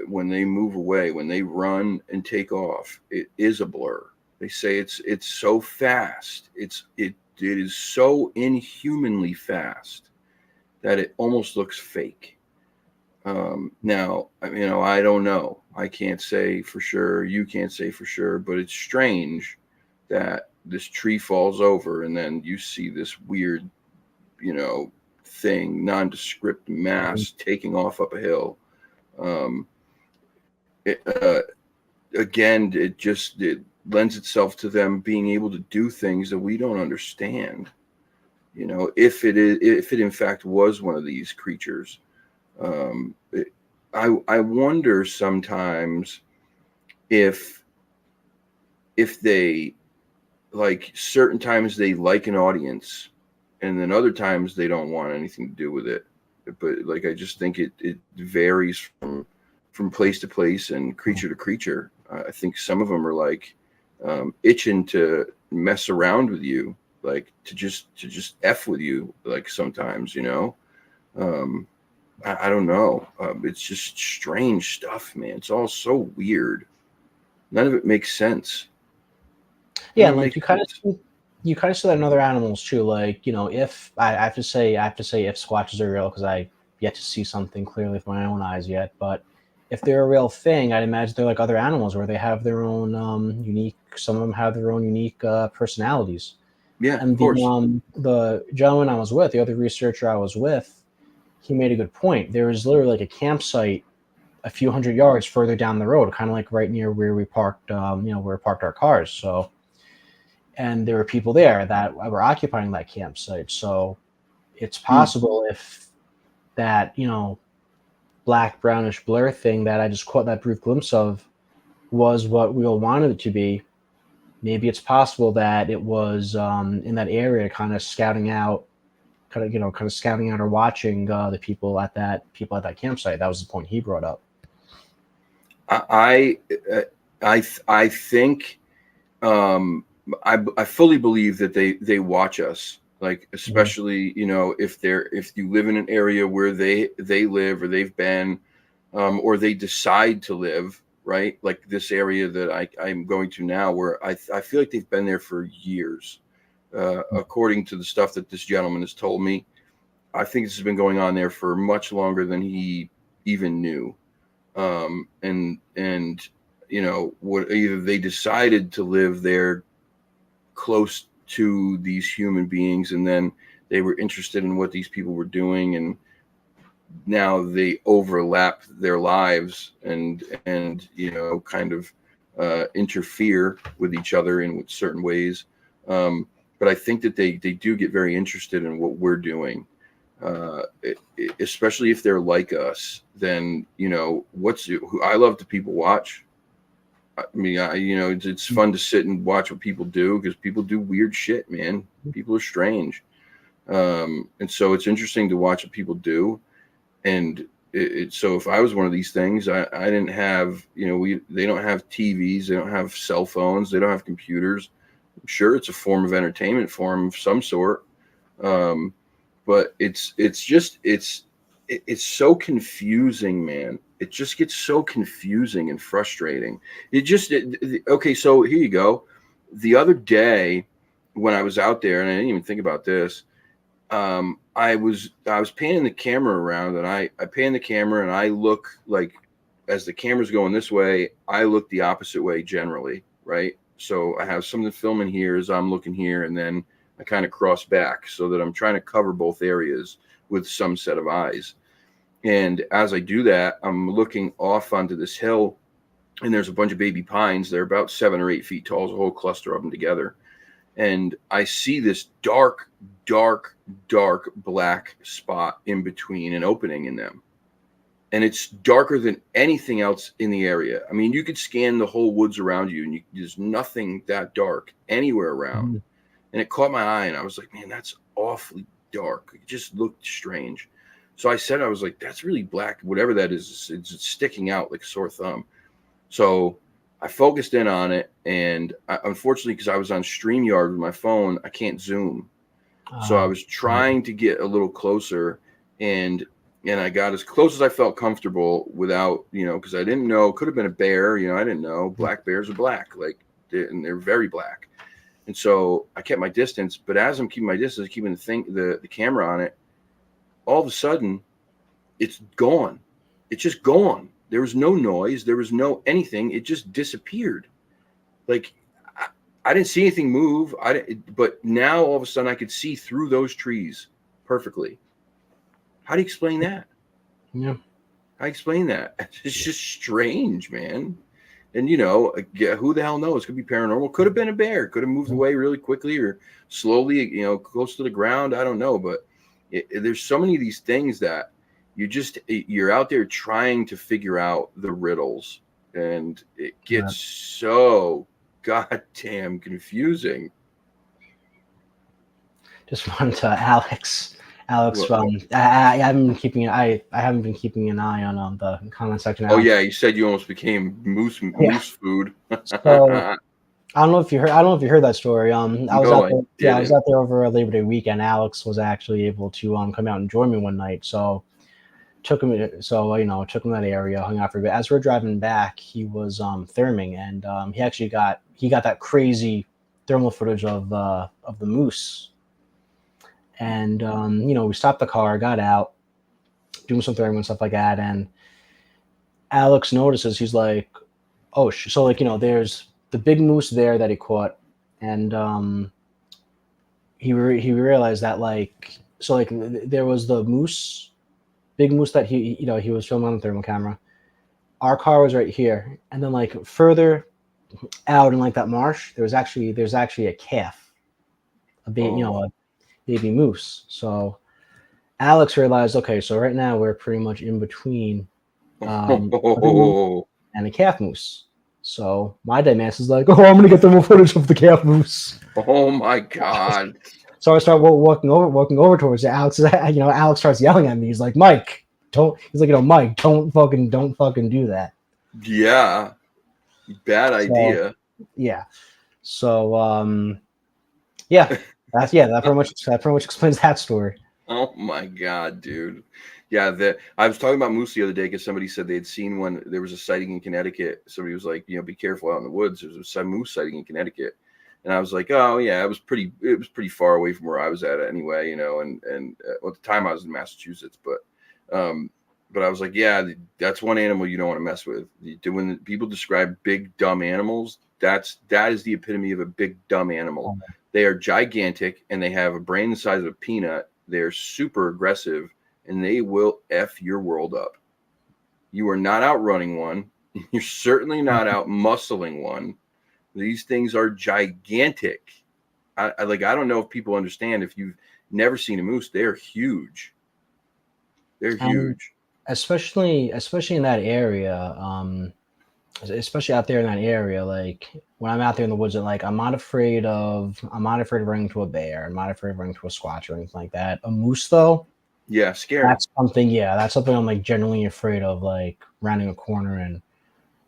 when they move away, when they run and take off, it is a blur. They say it's so fast. It is so inhumanly fast that it almost looks fake. Now, I don't know. I can't say for sure. You can't say for sure, but it's strange that this tree falls over and then you see this weird, thing, nondescript mass taking off up a hill. Um, it, again, it lends itself to them being able to do things that we don't understand. You know, if it in fact was one of these creatures, I wonder sometimes if they, like, certain times they like an audience, and then other times they don't want anything to do with it. But like, I just think it varies from place to place and creature to creature. I think some of them are like itching to mess around with you, like to just F with you, like sometimes, you know. I don't know. It's just strange stuff, man. It's all so weird. None of it makes sense. None Yeah, of and it like makes sense. you kind of see that in other animals too. Like, you know, if I have to say if squatches are real because I yet to see something clearly with my own eyes yet. But if they're a real thing, I'd imagine they're like other animals where they have their own unique. Some of them have their own unique personalities. Yeah, of And course. the gentleman I was with, the other researcher I was with, he made a good point. There was literally like a campsite a few hundred yards further down the road, kind of like right near where we parked, where we parked our cars. So, and there were people there that were occupying that campsite. So it's Hmm. possible if that, black brownish blur thing that I just caught that brief glimpse of was what we all wanted it to be. Maybe it's possible that it was in that area, kind of scouting out or watching the people at that campsite. That was the point he brought up. I I think I fully believe that they watch us, like, Mhm. especially, you know, if you live in an area where they live or they've been, or they decide to live, right, like this area that I'm going to now, where I feel like they've been there for years, according to the stuff that this gentleman has told me. I think this has been going on there for much longer than he even knew. And you know, what, either they decided to live there close to these human beings, and then they were interested in what these people were doing, and now they overlap their lives and you know, kind of interfere with each other in certain ways. But I think that they do get very interested in what we're doing, especially if they're like us. Then, you know, I love to people watch. I mean, you know, it's fun to sit and watch what people do, because people do weird shit, man. People are strange. And so it's interesting to watch what people do. And so if I was one of these things, I didn't have, you know, they don't have TVs, they don't have cell phones, they don't have computers. I'm sure it's a form of entertainment for them of some sort. Um, but it's so confusing, man. It just gets so confusing and frustrating. Okay, so here you go. The other day when I was out there, and I didn't even think about this, I was panning the camera around, and I pan the camera and I look, like, as the camera's going this way, I look the opposite way generally, right? So I have something filming here as I'm looking here, and then I kind of cross back so that I'm trying to cover both areas with some set of eyes. And as I do that, I'm looking off onto this hill, and there's a bunch of baby pines. They're about 7 or 8 feet tall, a whole cluster of them together. And I see this dark, dark, dark black spot in between, an opening in them. And it's darker than anything else in the area. I mean, you could scan the whole woods around you, and there's nothing that dark anywhere around. Mhm. And it caught my eye, and I was like, man, that's awfully dark. It just looked strange. So I was like, that's really black. Whatever that is, it's sticking out like a sore thumb. So I focused in on it, and unfortunately, because I was on StreamYard with my phone, I can't zoom. So I Uh, was trying to get a little closer, and I got as close as I felt comfortable without, you know, because I didn't know. Could have been a bear, you know. I didn't know. Black bears are black, like, and they're very black. And so I kept my distance. But as I'm keeping my distance, keeping the camera on it, all of a sudden, it's gone. It's just gone. There was no noise. There was no anything. It just disappeared. Like, I didn't see anything move. But now all of a sudden I could see through those trees perfectly. How do you explain that? yeah. How do you explain that? It's just strange, man. And who the hell knows? Could be paranormal. Could have been a bear. Could have moved away really quickly or slowly, close to the ground. I don't know. But there's so many of these things that you're out there trying to figure out the riddles, and it gets so goddamn confusing. Just wanted to Alex, I haven't been keeping I haven't been keeping an eye on the comment section. Oh yeah, you said you almost became moose food. So I don't know if you heard that story. I was No, out there. Yeah, I was out there over a Labor Day weekend. Alex was actually able to come out and join me one night. So took him to that area, hung out for a bit. As we're driving back, he was therming, and he actually got that crazy thermal footage of the moose. And we stopped the car, got out, doing some therming and stuff like that, and Alex notices, he's like, oh, so there's the big moose there that he caught, and he realized that there was the big moose that he was filming on the thermal camera. Our car was right here, and then further out in that marsh, there's actually a calf, a baby moose. So Alex realized, okay, so right now we're pretty much in between and a calf moose. So my dumbass is like, oh, I'm gonna get the footage of the calf moose. Oh my god! So I start walking over towards it. Alex starts yelling at me. He's like, Mike, don't. He's like, Mike, don't fucking do that. Yeah, bad idea. Yeah. So yeah, that pretty much explains that story. Oh my god, dude. Yeah, I was talking about moose the other day because somebody said they had seen one. There was a sighting in Connecticut. Somebody was like, be careful out in the woods. There's a moose sighting in Connecticut, and I was like, oh yeah, it was pretty far away from where I was at anyway, and at the time I was in Massachusetts, but I was like, yeah, that's one animal you don't want to mess with. When people describe big dumb animals, that is the epitome of a big dumb animal. Oh, they are gigantic and they have a brain the size of a peanut. They're super aggressive. And they will F your world up. You are not outrunning one. You're certainly not out muscling one. These things are gigantic. I don't know if people understand. If you've never seen a moose, they're huge. They're huge. Especially in that area. Especially out there in that area. Like when I'm out there in the woods, I'm not afraid of running into a bear. I'm not afraid of running into a squatch or anything like that. A moose, though. Yeah, scary. That's something I'm genuinely afraid of, rounding a corner and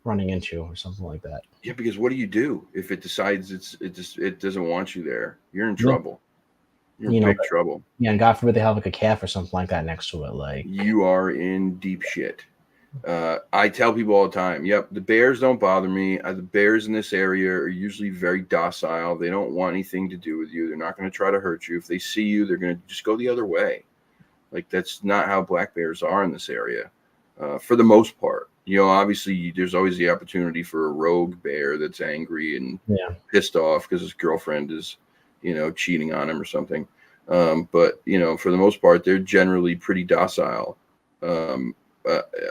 running into or something like that. Yeah, because what do you do if it decides it doesn't want you there? You're in trouble. You're in big trouble. Yeah, and God forbid they have a calf or something like that next to it. You are in deep shit. I tell people all the time, yep, the bears don't bother me. The bears in this area are usually very docile. They don't want anything to do with you. They're not going to try to hurt you. If they see you, they're going to just go the other way. That's not how black bears are in this area, for the most part. Obviously, there's always the opportunity for a rogue bear that's angry and pissed off because his girlfriend is, cheating on him or something. But for the most part, they're generally pretty docile. I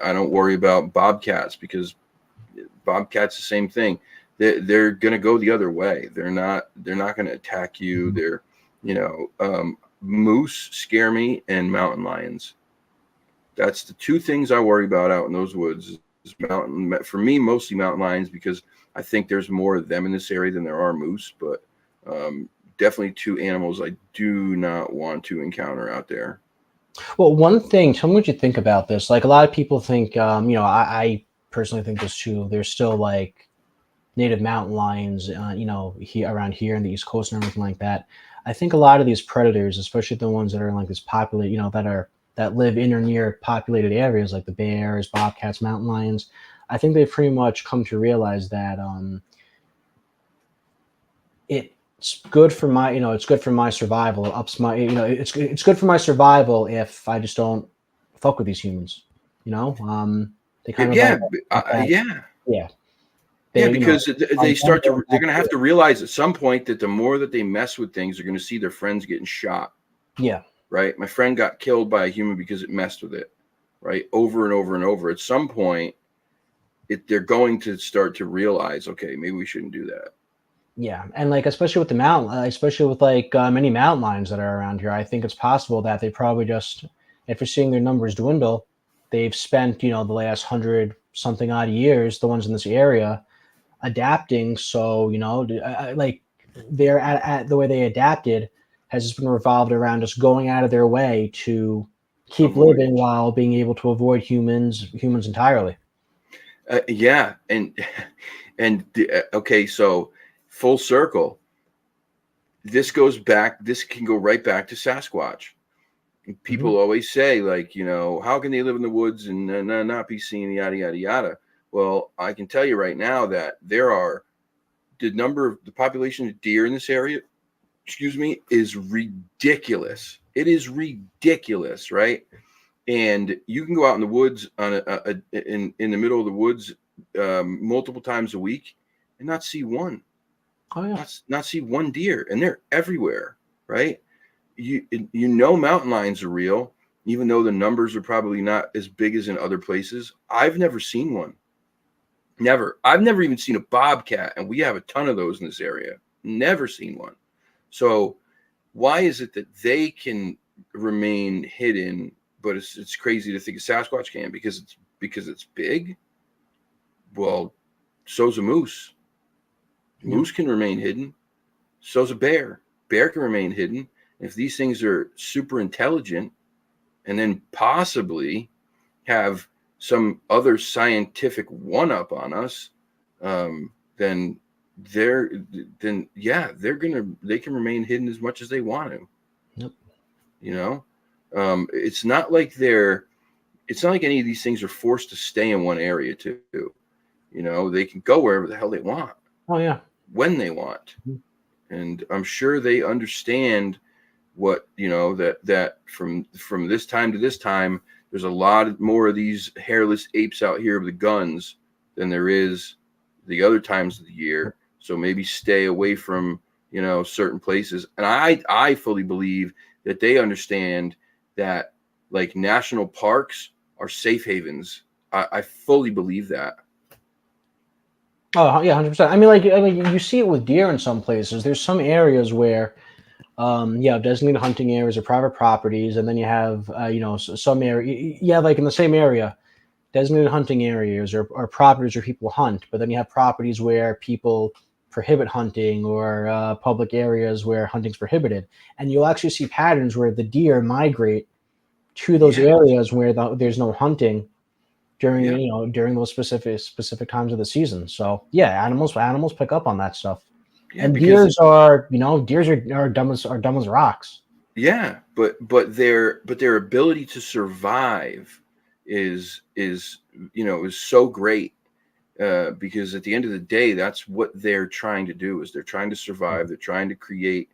don't worry about bobcats because bobcats the same thing. They're going to go the other way. They're not going to attack you. They're, moose scare me, and mountain lions. That's the two things I worry about out in those woods. For me, mostly mountain lions, because I think there's more of them in this area than there are moose. But definitely two animals I do not want to encounter out there. Well, one thing, tell me what you think about this. A lot of people think, I personally think this too. There's still native mountain lions, here around here in the East Coast and everything like that. I think a lot of these predators, especially the ones that are in this populated, that live in or near populated areas, like the bears, bobcats, mountain lions, I think they've pretty much come to realize that it's good for my, it's good for my survival. It ups my, it's good for my survival if I just don't fuck with these humans. They kind of yeah. Yeah, because they're going to have to realize at some point that the more that they mess with things, they're going to see their friends getting shot. Yeah. Right. My friend got killed by a human because it messed with it. Right. Over and over and over. At some point, they're going to start to realize, okay, maybe we shouldn't do that. Yeah, and like especially with the mountain, especially with like many mountain lions that are around here, I think it's possible that they probably just, if you're seeing their numbers dwindle, they've spent the last 100 something odd years, the ones in this area, adapting. So like they're at the way they adapted has just been revolved around just going out of their way to keep Avoid. living while being able to avoid humans entirely. Yeah, okay, so full circle. This goes back. This can go right back to Sasquatch. Hmm. People always say, like, how can they live in the woods and not be seen, yada yada yada. Well, I can tell you right now that the population of deer in this area, excuse me, is ridiculous. It is ridiculous, right? And you can go out in the woods in the middle of the woods multiple times a week and not see one, Oh yeah. not see one deer, and they're everywhere, right? Mountain lions are real, even though the numbers are probably not as big as in other places. I've never seen one. Never. I've never even seen a bobcat, and we have a ton of those in this area. Never seen one. So why is it that they can remain hidden, but it's crazy to think a Sasquatch can because it's big? Well, so's a moose. Yeah. Moose can remain hidden. So's a bear. Bear can remain hidden. If these things are super intelligent and then possibly have some other scientific one-up on us, then they can remain hidden as much as they want to. Yep. It's not like any of these things are forced to stay in one area too. They can go wherever the hell they want, Oh yeah. when they want. Mhm. And I'm sure they understand what, that from this time to this time, there's a lot more of these hairless apes out here with the guns than there is the other times of the year. So maybe stay away from, certain places. And I fully believe that they understand that, like, national parks are safe havens. I fully believe that. Oh yeah, 100%. I mean, you see it with deer in some places. There's some areas where, designated hunting areas or private properties, and then you have, some area, yeah, like in the same area, designated hunting areas or properties where people hunt, but then you have properties where people prohibit hunting or public areas where hunting's prohibited, and you'll actually see patterns where the deer migrate to those Yeah. areas where there's no hunting during Yeah. during those specific times of the season. So yeah, animals pick up on that stuff. Yeah. And Because deers are dumb as rocks. yeah, but their ability to survive is so great, because at the end of the day, that's what they're trying to do. Is they're trying to survive. They're trying to create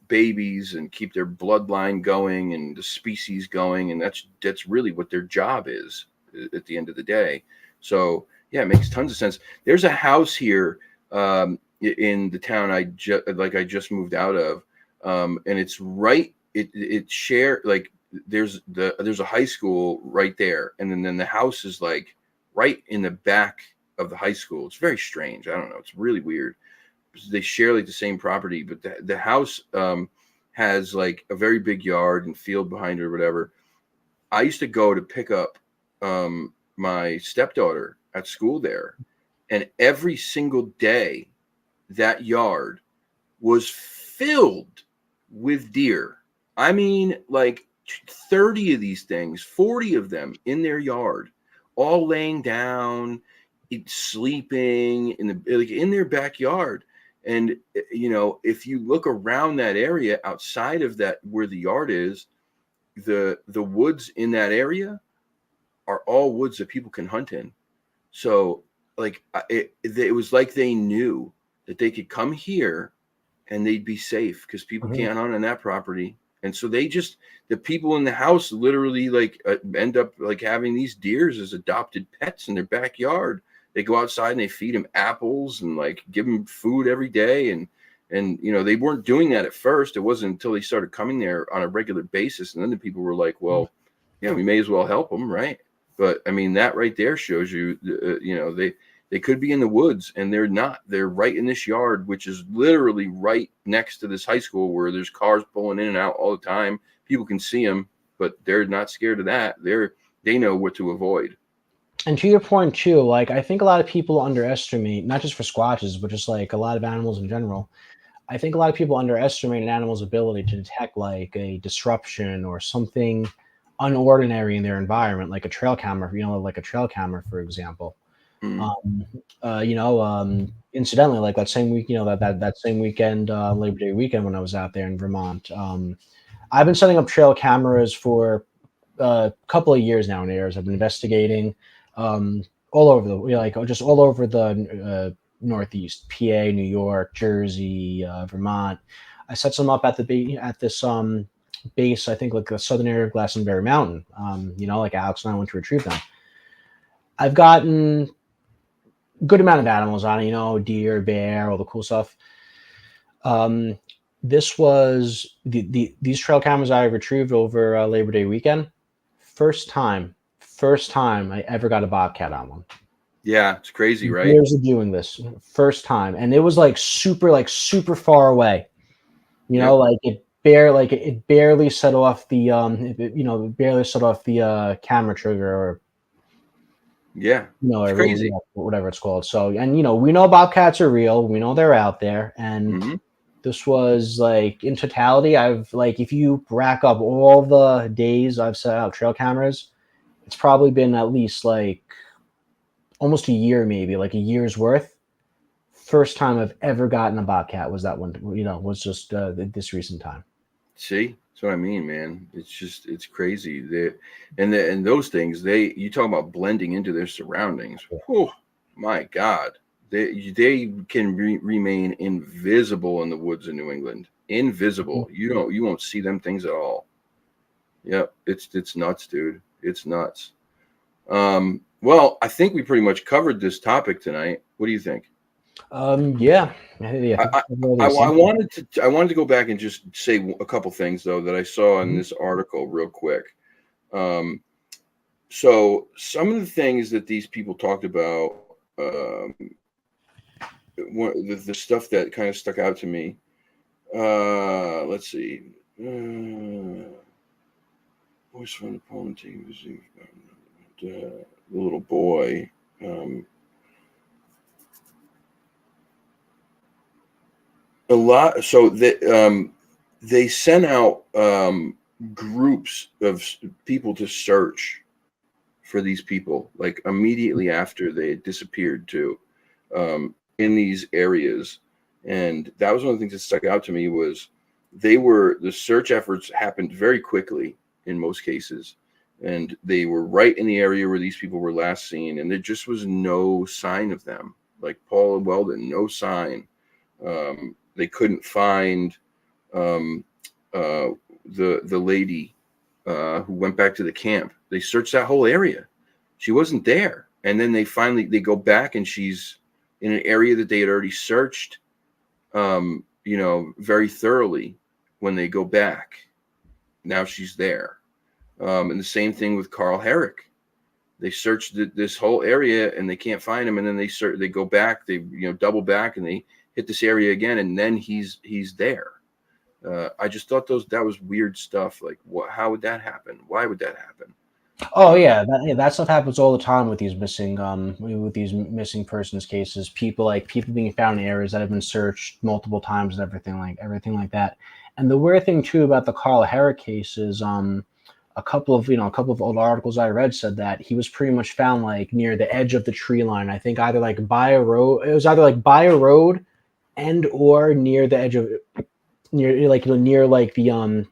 babies and keep their bloodline going and the species going, and that's really what their job is at the end of the day. So yeah, it makes tons of sense. There's a house here in the town I just moved out of, and it's right. It share like there's a high school right there, and then the house is like right in the back of the high school. It's very strange. I don't know. It's really weird. They share like the same property, but the house has like a very big yard and field behind it or whatever. I used to go to pick up my stepdaughter at school there, and every single day that yard was filled with deer. I mean, like 30 of these things, 40 of them in their yard, all laying down, sleeping in their backyard. And if you look around that area outside of that where the yard is, the woods in that area are all woods that people can hunt in. So like it was like they knew that they could come here and they'd be safe because people Mhm. can't hunt on that property. And so the people in the house literally like end up like having these deers as adopted pets in their backyard. They go outside and they feed them apples and like give them food every day. And they weren't doing that at first. It wasn't until they started coming there on a regular basis. And then the people were like, well, yeah, we may as well help them. Right. But I mean, that right there shows you, you know, they could be in the woods and they're not. They're right in this yard, which is literally right next to this high school where there's cars pulling in and out all the time. People can see them, but they're not scared of that. They know what to avoid. And to your point too, like I think a lot of people underestimate, not just for squatches, but just like a lot of animals in general. I think a lot of people underestimate an animal's ability to detect like a disruption or something unordinary in their environment, like a trail camera, like a trail camera, for example. Mm. Um, Incidentally, like that same week, that same weekend, Labor Day weekend when I was out there in Vermont, I've been setting up trail cameras for a couple of years now in areas. I've been investigating all over just all over the Northeast, PA, New York, Jersey, Vermont. I set some up at this base, I think like the southern area of Glastonbury Mountain. Like Alex and I went to retrieve them. I've gotten good amount of animals on it, deer, bear, all the cool stuff. This was these trail cameras I retrieved over Labor Day weekend. First time I ever got a bobcat on one. Yeah, it's crazy, right? Years of doing this, first time, and it was like super far away. Yep. Like it barely set off the it barely set off the camera trigger or Yeah, it's or crazy. whatever it's called. So, and we know bobcats are real. We know they're out there, and Hmm. this was like in totality. I've like if you rack up all the days I've set out trail cameras, it's probably been at least like almost a year, maybe like a year's worth. First time I've ever gotten a bobcat was that one. Was just this recent time. See, that's what I mean, man. It's crazy. And those things, you talk about blending into their surroundings. Oh my God, they can remain invisible in the woods in New England. Invisible. You won't see them things at all. Yep, it's nuts, dude. It's nuts. Well, I think we pretty much covered this topic tonight. What do you think? Yeah, I think I, I wanted to go back and just say a couple things though that I saw in this article real quick. Um, so some of the things that these people talked about, the stuff that kind of stuck out to me. Let's see. Voice from the poem team, the little boy. A lot. So they sent out groups of people to search for these people, like immediately after they had disappeared too, in these areas. And that was one of the things that stuck out to me was the search efforts happened very quickly in most cases. And they were right in the area where these people were last seen. And there just was no sign of them. Like Paula Weldon, no sign. They couldn't find the lady who went back to the camp. They searched that whole area. She wasn't there. And then they go back and she's in an area that they had already searched, very thoroughly when they go back. Now she's there. And the same thing with Carl Herrick. They searched this whole area and they can't find him. And then they go back, they double back and they hit this area again. And then he's there. I just thought that was weird stuff. Like, how would that happen? Why would that happen? Oh yeah, that stuff happens all the time with these missing persons cases. People being found in areas that have been searched multiple times and everything like that. And the weird thing too about the Carl Herrick case is a couple of old articles I read said that he was pretty much found like near the edge of the tree line. I think either like by a road. It was either like by a road and or near the edge of near the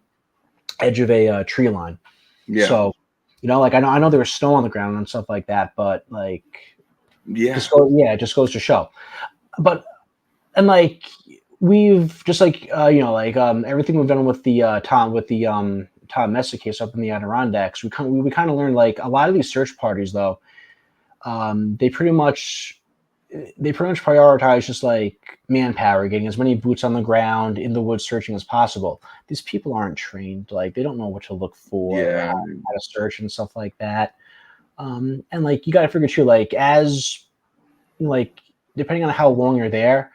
edge of a tree line. Yeah. So. Like I know there was snow on the ground and stuff like that, but like, yeah, it just goes to show. But and like we've just everything we've done with the Tom Mesa case up in the Adirondacks, we kind of learned like a lot of these search parties though, they pretty much prioritize just like manpower, getting as many boots on the ground in the woods searching as possible. These people aren't trained. Like they don't know what to look for, how to search and stuff like that. And like, you got to figure too, like, as like, depending on how long you're there,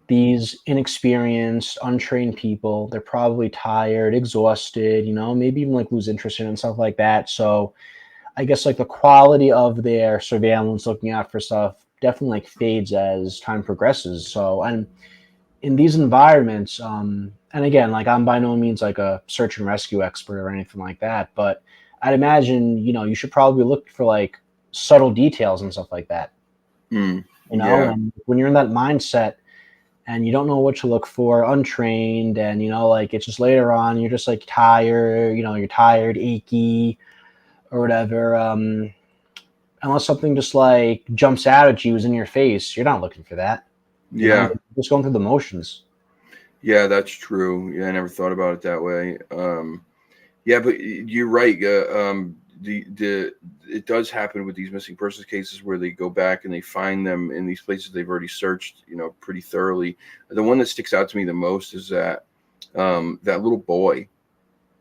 these inexperienced, untrained people, they're probably tired, exhausted, maybe even like lose interest in it and stuff like that. So I guess like the quality of their surveillance, looking out for stuff, definitely like fades as time progresses. So, and in these environments, and again, like, I'm by no means like a search and rescue expert or anything like that, but I'd imagine, you should probably look for like subtle details and stuff like that, Yeah. and when you're in that mindset and you don't know what to look for, untrained, and like, it's just later on, you're just like tired, you're tired, achy, or whatever. Unless something just like jumps out at you, is in your face, you're not looking for that. Yeah. You're just going through the motions. Yeah, that's true. Yeah, I never thought about it that way. Yeah, but you're right. The it does happen with these missing persons cases where they go back and they find them in these places they've already searched, pretty thoroughly. The one that sticks out to me the most is that that little boy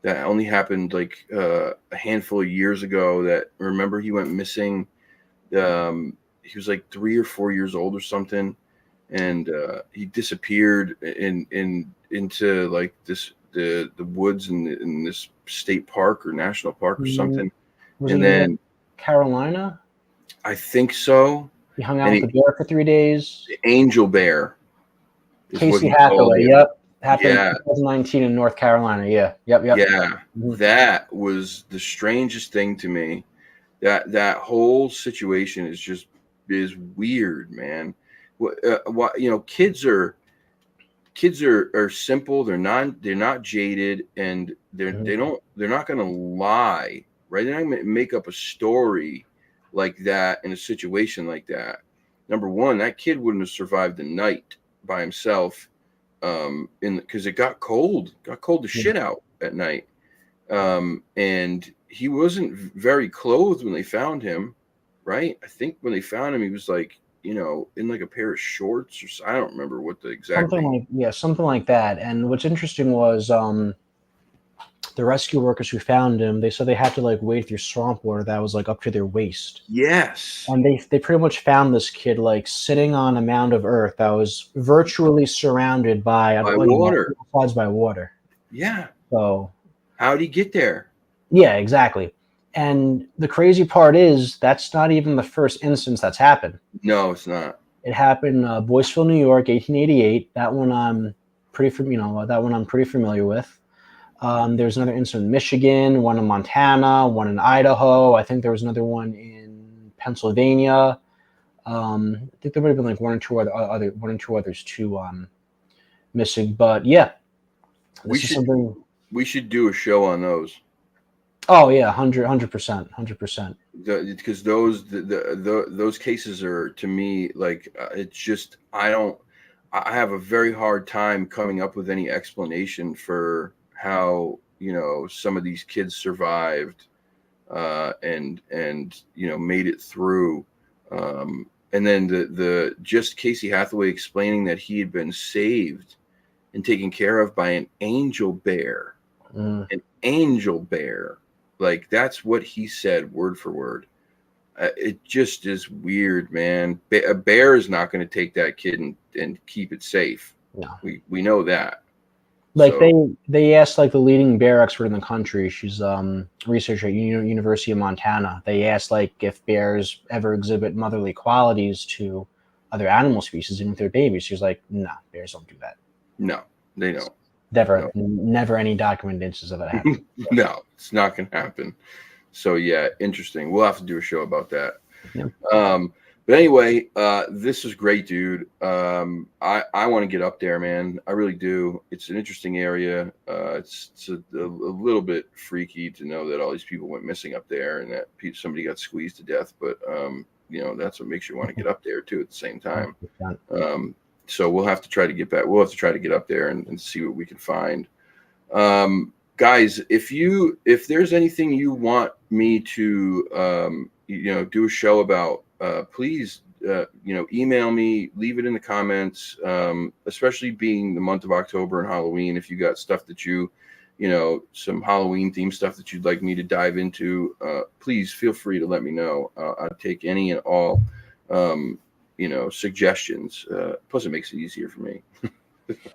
that only happened like a handful of years ago. That, remember, he went missing. He was like 3 or 4 years old or something, and he disappeared into like the woods in this state park or national park or Mm, something. Was And he in North then Carolina? I think so. He hung out And with the bear for 3 days. Angel Bear is what Casey he called Hathaway. it. Yep, happened Yeah, 2019 in North Carolina. Yeah. Yep. yeah. Mhm. That was the strangest thing to me. That whole situation is weird, man. What kids are simple. They're not jaded, and Mhm. they're not going to lie, right? They're not going to make up a story like that in a situation like that. Number one, that kid wouldn't have survived the night by himself, in because it got cold to Yeah. shit out at night, and he wasn't very clothed when they found him, right? I think when they found him, he was like, in like a pair of shorts, or I don't remember what the Something exactly. like, yeah, something like that. And what's interesting was, the rescue workers who found him, they said they had to like wade through swamp water that was like up to their waist. Yes, And they pretty much found this kid like sitting on a mound of earth that was virtually surrounded by, by water. sides by water. Yeah. So How'd he get there? yeah, exactly. And the crazy part is that's not even the first instance that's happened. No, it's not. It happened, Boyceville, New York, 1888. That one I'm that one I'm pretty familiar with. There's another incident in Michigan, one in Montana, one in Idaho. I think there was another one in Pennsylvania. I think there might have been like one or two others too, missing. But yeah, We this is should something. we should do a show on those. Oh yeah, 100%, 100%. Because those cases are, to me, like, it's just, I have a very hard time coming up with any explanation for how some of these kids survived, and made it through, and then the just Casey Hathaway explaining that he had been saved and taken care of by an angel bear. Mm. An angel bear. Like, that's what he said, word for word. It just is weird, man. A bear is not going to take that kid and keep it safe. No. We know that. Like, So they asked like the leading bear expert in the country. She's researcher at University of Montana. They asked like if bears ever exhibit motherly qualities to other animal species, even if they're babies. She was like, "No, bears don't do that. no, they don't. Never, No, never any documented instances of it happening." no, it's not going to happen. So yeah, interesting. We'll have to do a show about that. Yeah. But anyway, this is great, dude. I want to get up there, man. I really do. It's an interesting area. It's a little bit freaky to know that all these people went missing up there and that somebody got squeezed to death. But that's what makes you want to get up there too at the same time. So we'll have to try to get back. We'll have to try to get up there and see what we can find. Guys, if there's anything you want me to do a show about, please email me, leave it in the comments, especially being the month of October and Halloween. If you got stuff that you some Halloween themed stuff that you'd like me to dive into, please feel free to let me know. I'll take any and all, suggestions. Plus, it makes it easier for me,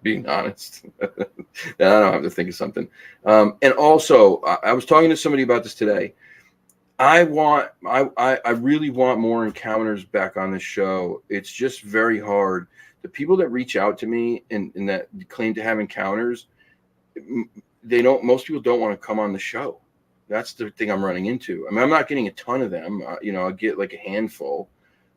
being honest. Then I don't have to think of something. And also, I was talking to somebody about this today. I really want more encounters back on the show. It's just very hard. The people that reach out to me and that claim to have encounters, most people don't want to come on the show. That's the thing I'm running into. I mean, I'm not getting a ton of them. I'll get like a handful,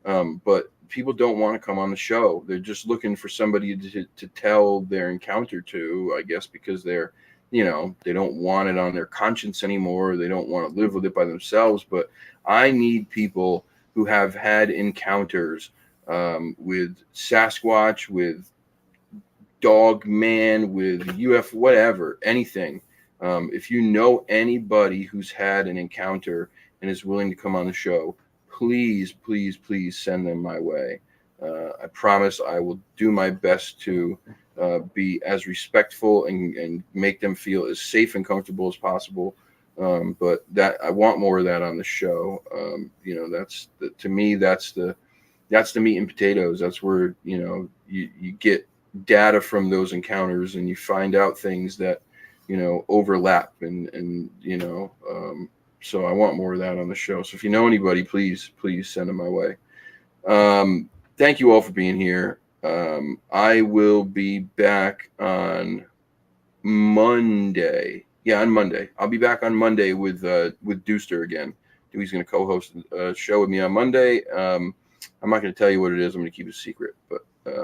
but people don't want to come on the show. They're just looking for somebody to tell their encounter to, I guess, because they're, they don't want it on their conscience anymore. They don't want to live with it by themselves. But I need people who have had encounters with Sasquatch, with Dog Man, with UFO, whatever, anything. If you know anybody who's had an encounter and is willing to come on the show, please, please, please send them my way. I promise I will do my best to be as respectful and make them feel as safe and comfortable as possible. But that I want more of that on the show. To me, that's the meat and potatoes. That's where, you get data from those encounters and you find out things that, overlap and so I want more of that on the show. So if you know anybody, please send them my way. Thank you all for being here. I will be back on Monday. Yeah, on Monday. I'll be back on Monday with Deuster again. He's going to co-host a show with me on Monday. I'm not going to tell you what it is. I'm going to keep it a secret, but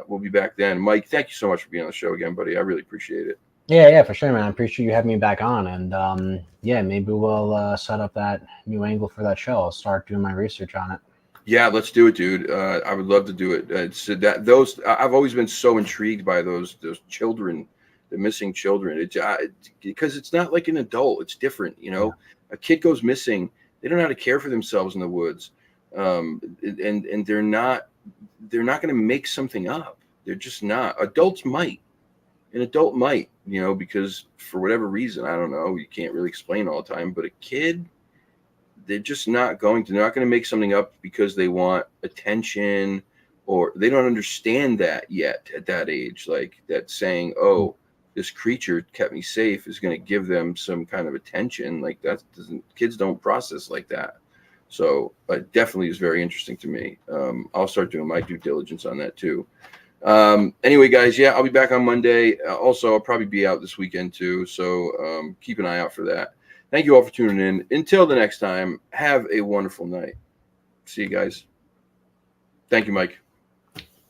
we'll be back then. Mike, thank you so much for being on the show again, buddy. I really appreciate it. Yeah, for sure, man. I appreciate you having me back on, and maybe we'll set up that new angle for that show. I'll start doing my research on it. Yeah, let's do it, dude. I would love to do it. I've always been so intrigued by those children, the missing children. Because it's not like an adult. It's different, Yeah. A kid goes missing. They don't know how to care for themselves in the woods, and they're not going to make something up. They're just not. Adults might. An adult might, because for whatever reason, I don't know, you can't really explain all the time, but a kid, they're just not going to make something up because they want attention, or they don't understand that yet at that age. Like that saying, oh, this creature kept me safe is going to give them some kind of attention. Like kids don't process like that. So it definitely is very interesting to me. I'll start doing my due diligence on that too. Anyway, guys, I'll be back on Monday. Also, I'll probably be out this weekend too. So keep an eye out for that. Thank you all for tuning in. Until the next time, have a wonderful night. See you guys. Thank you, Mike.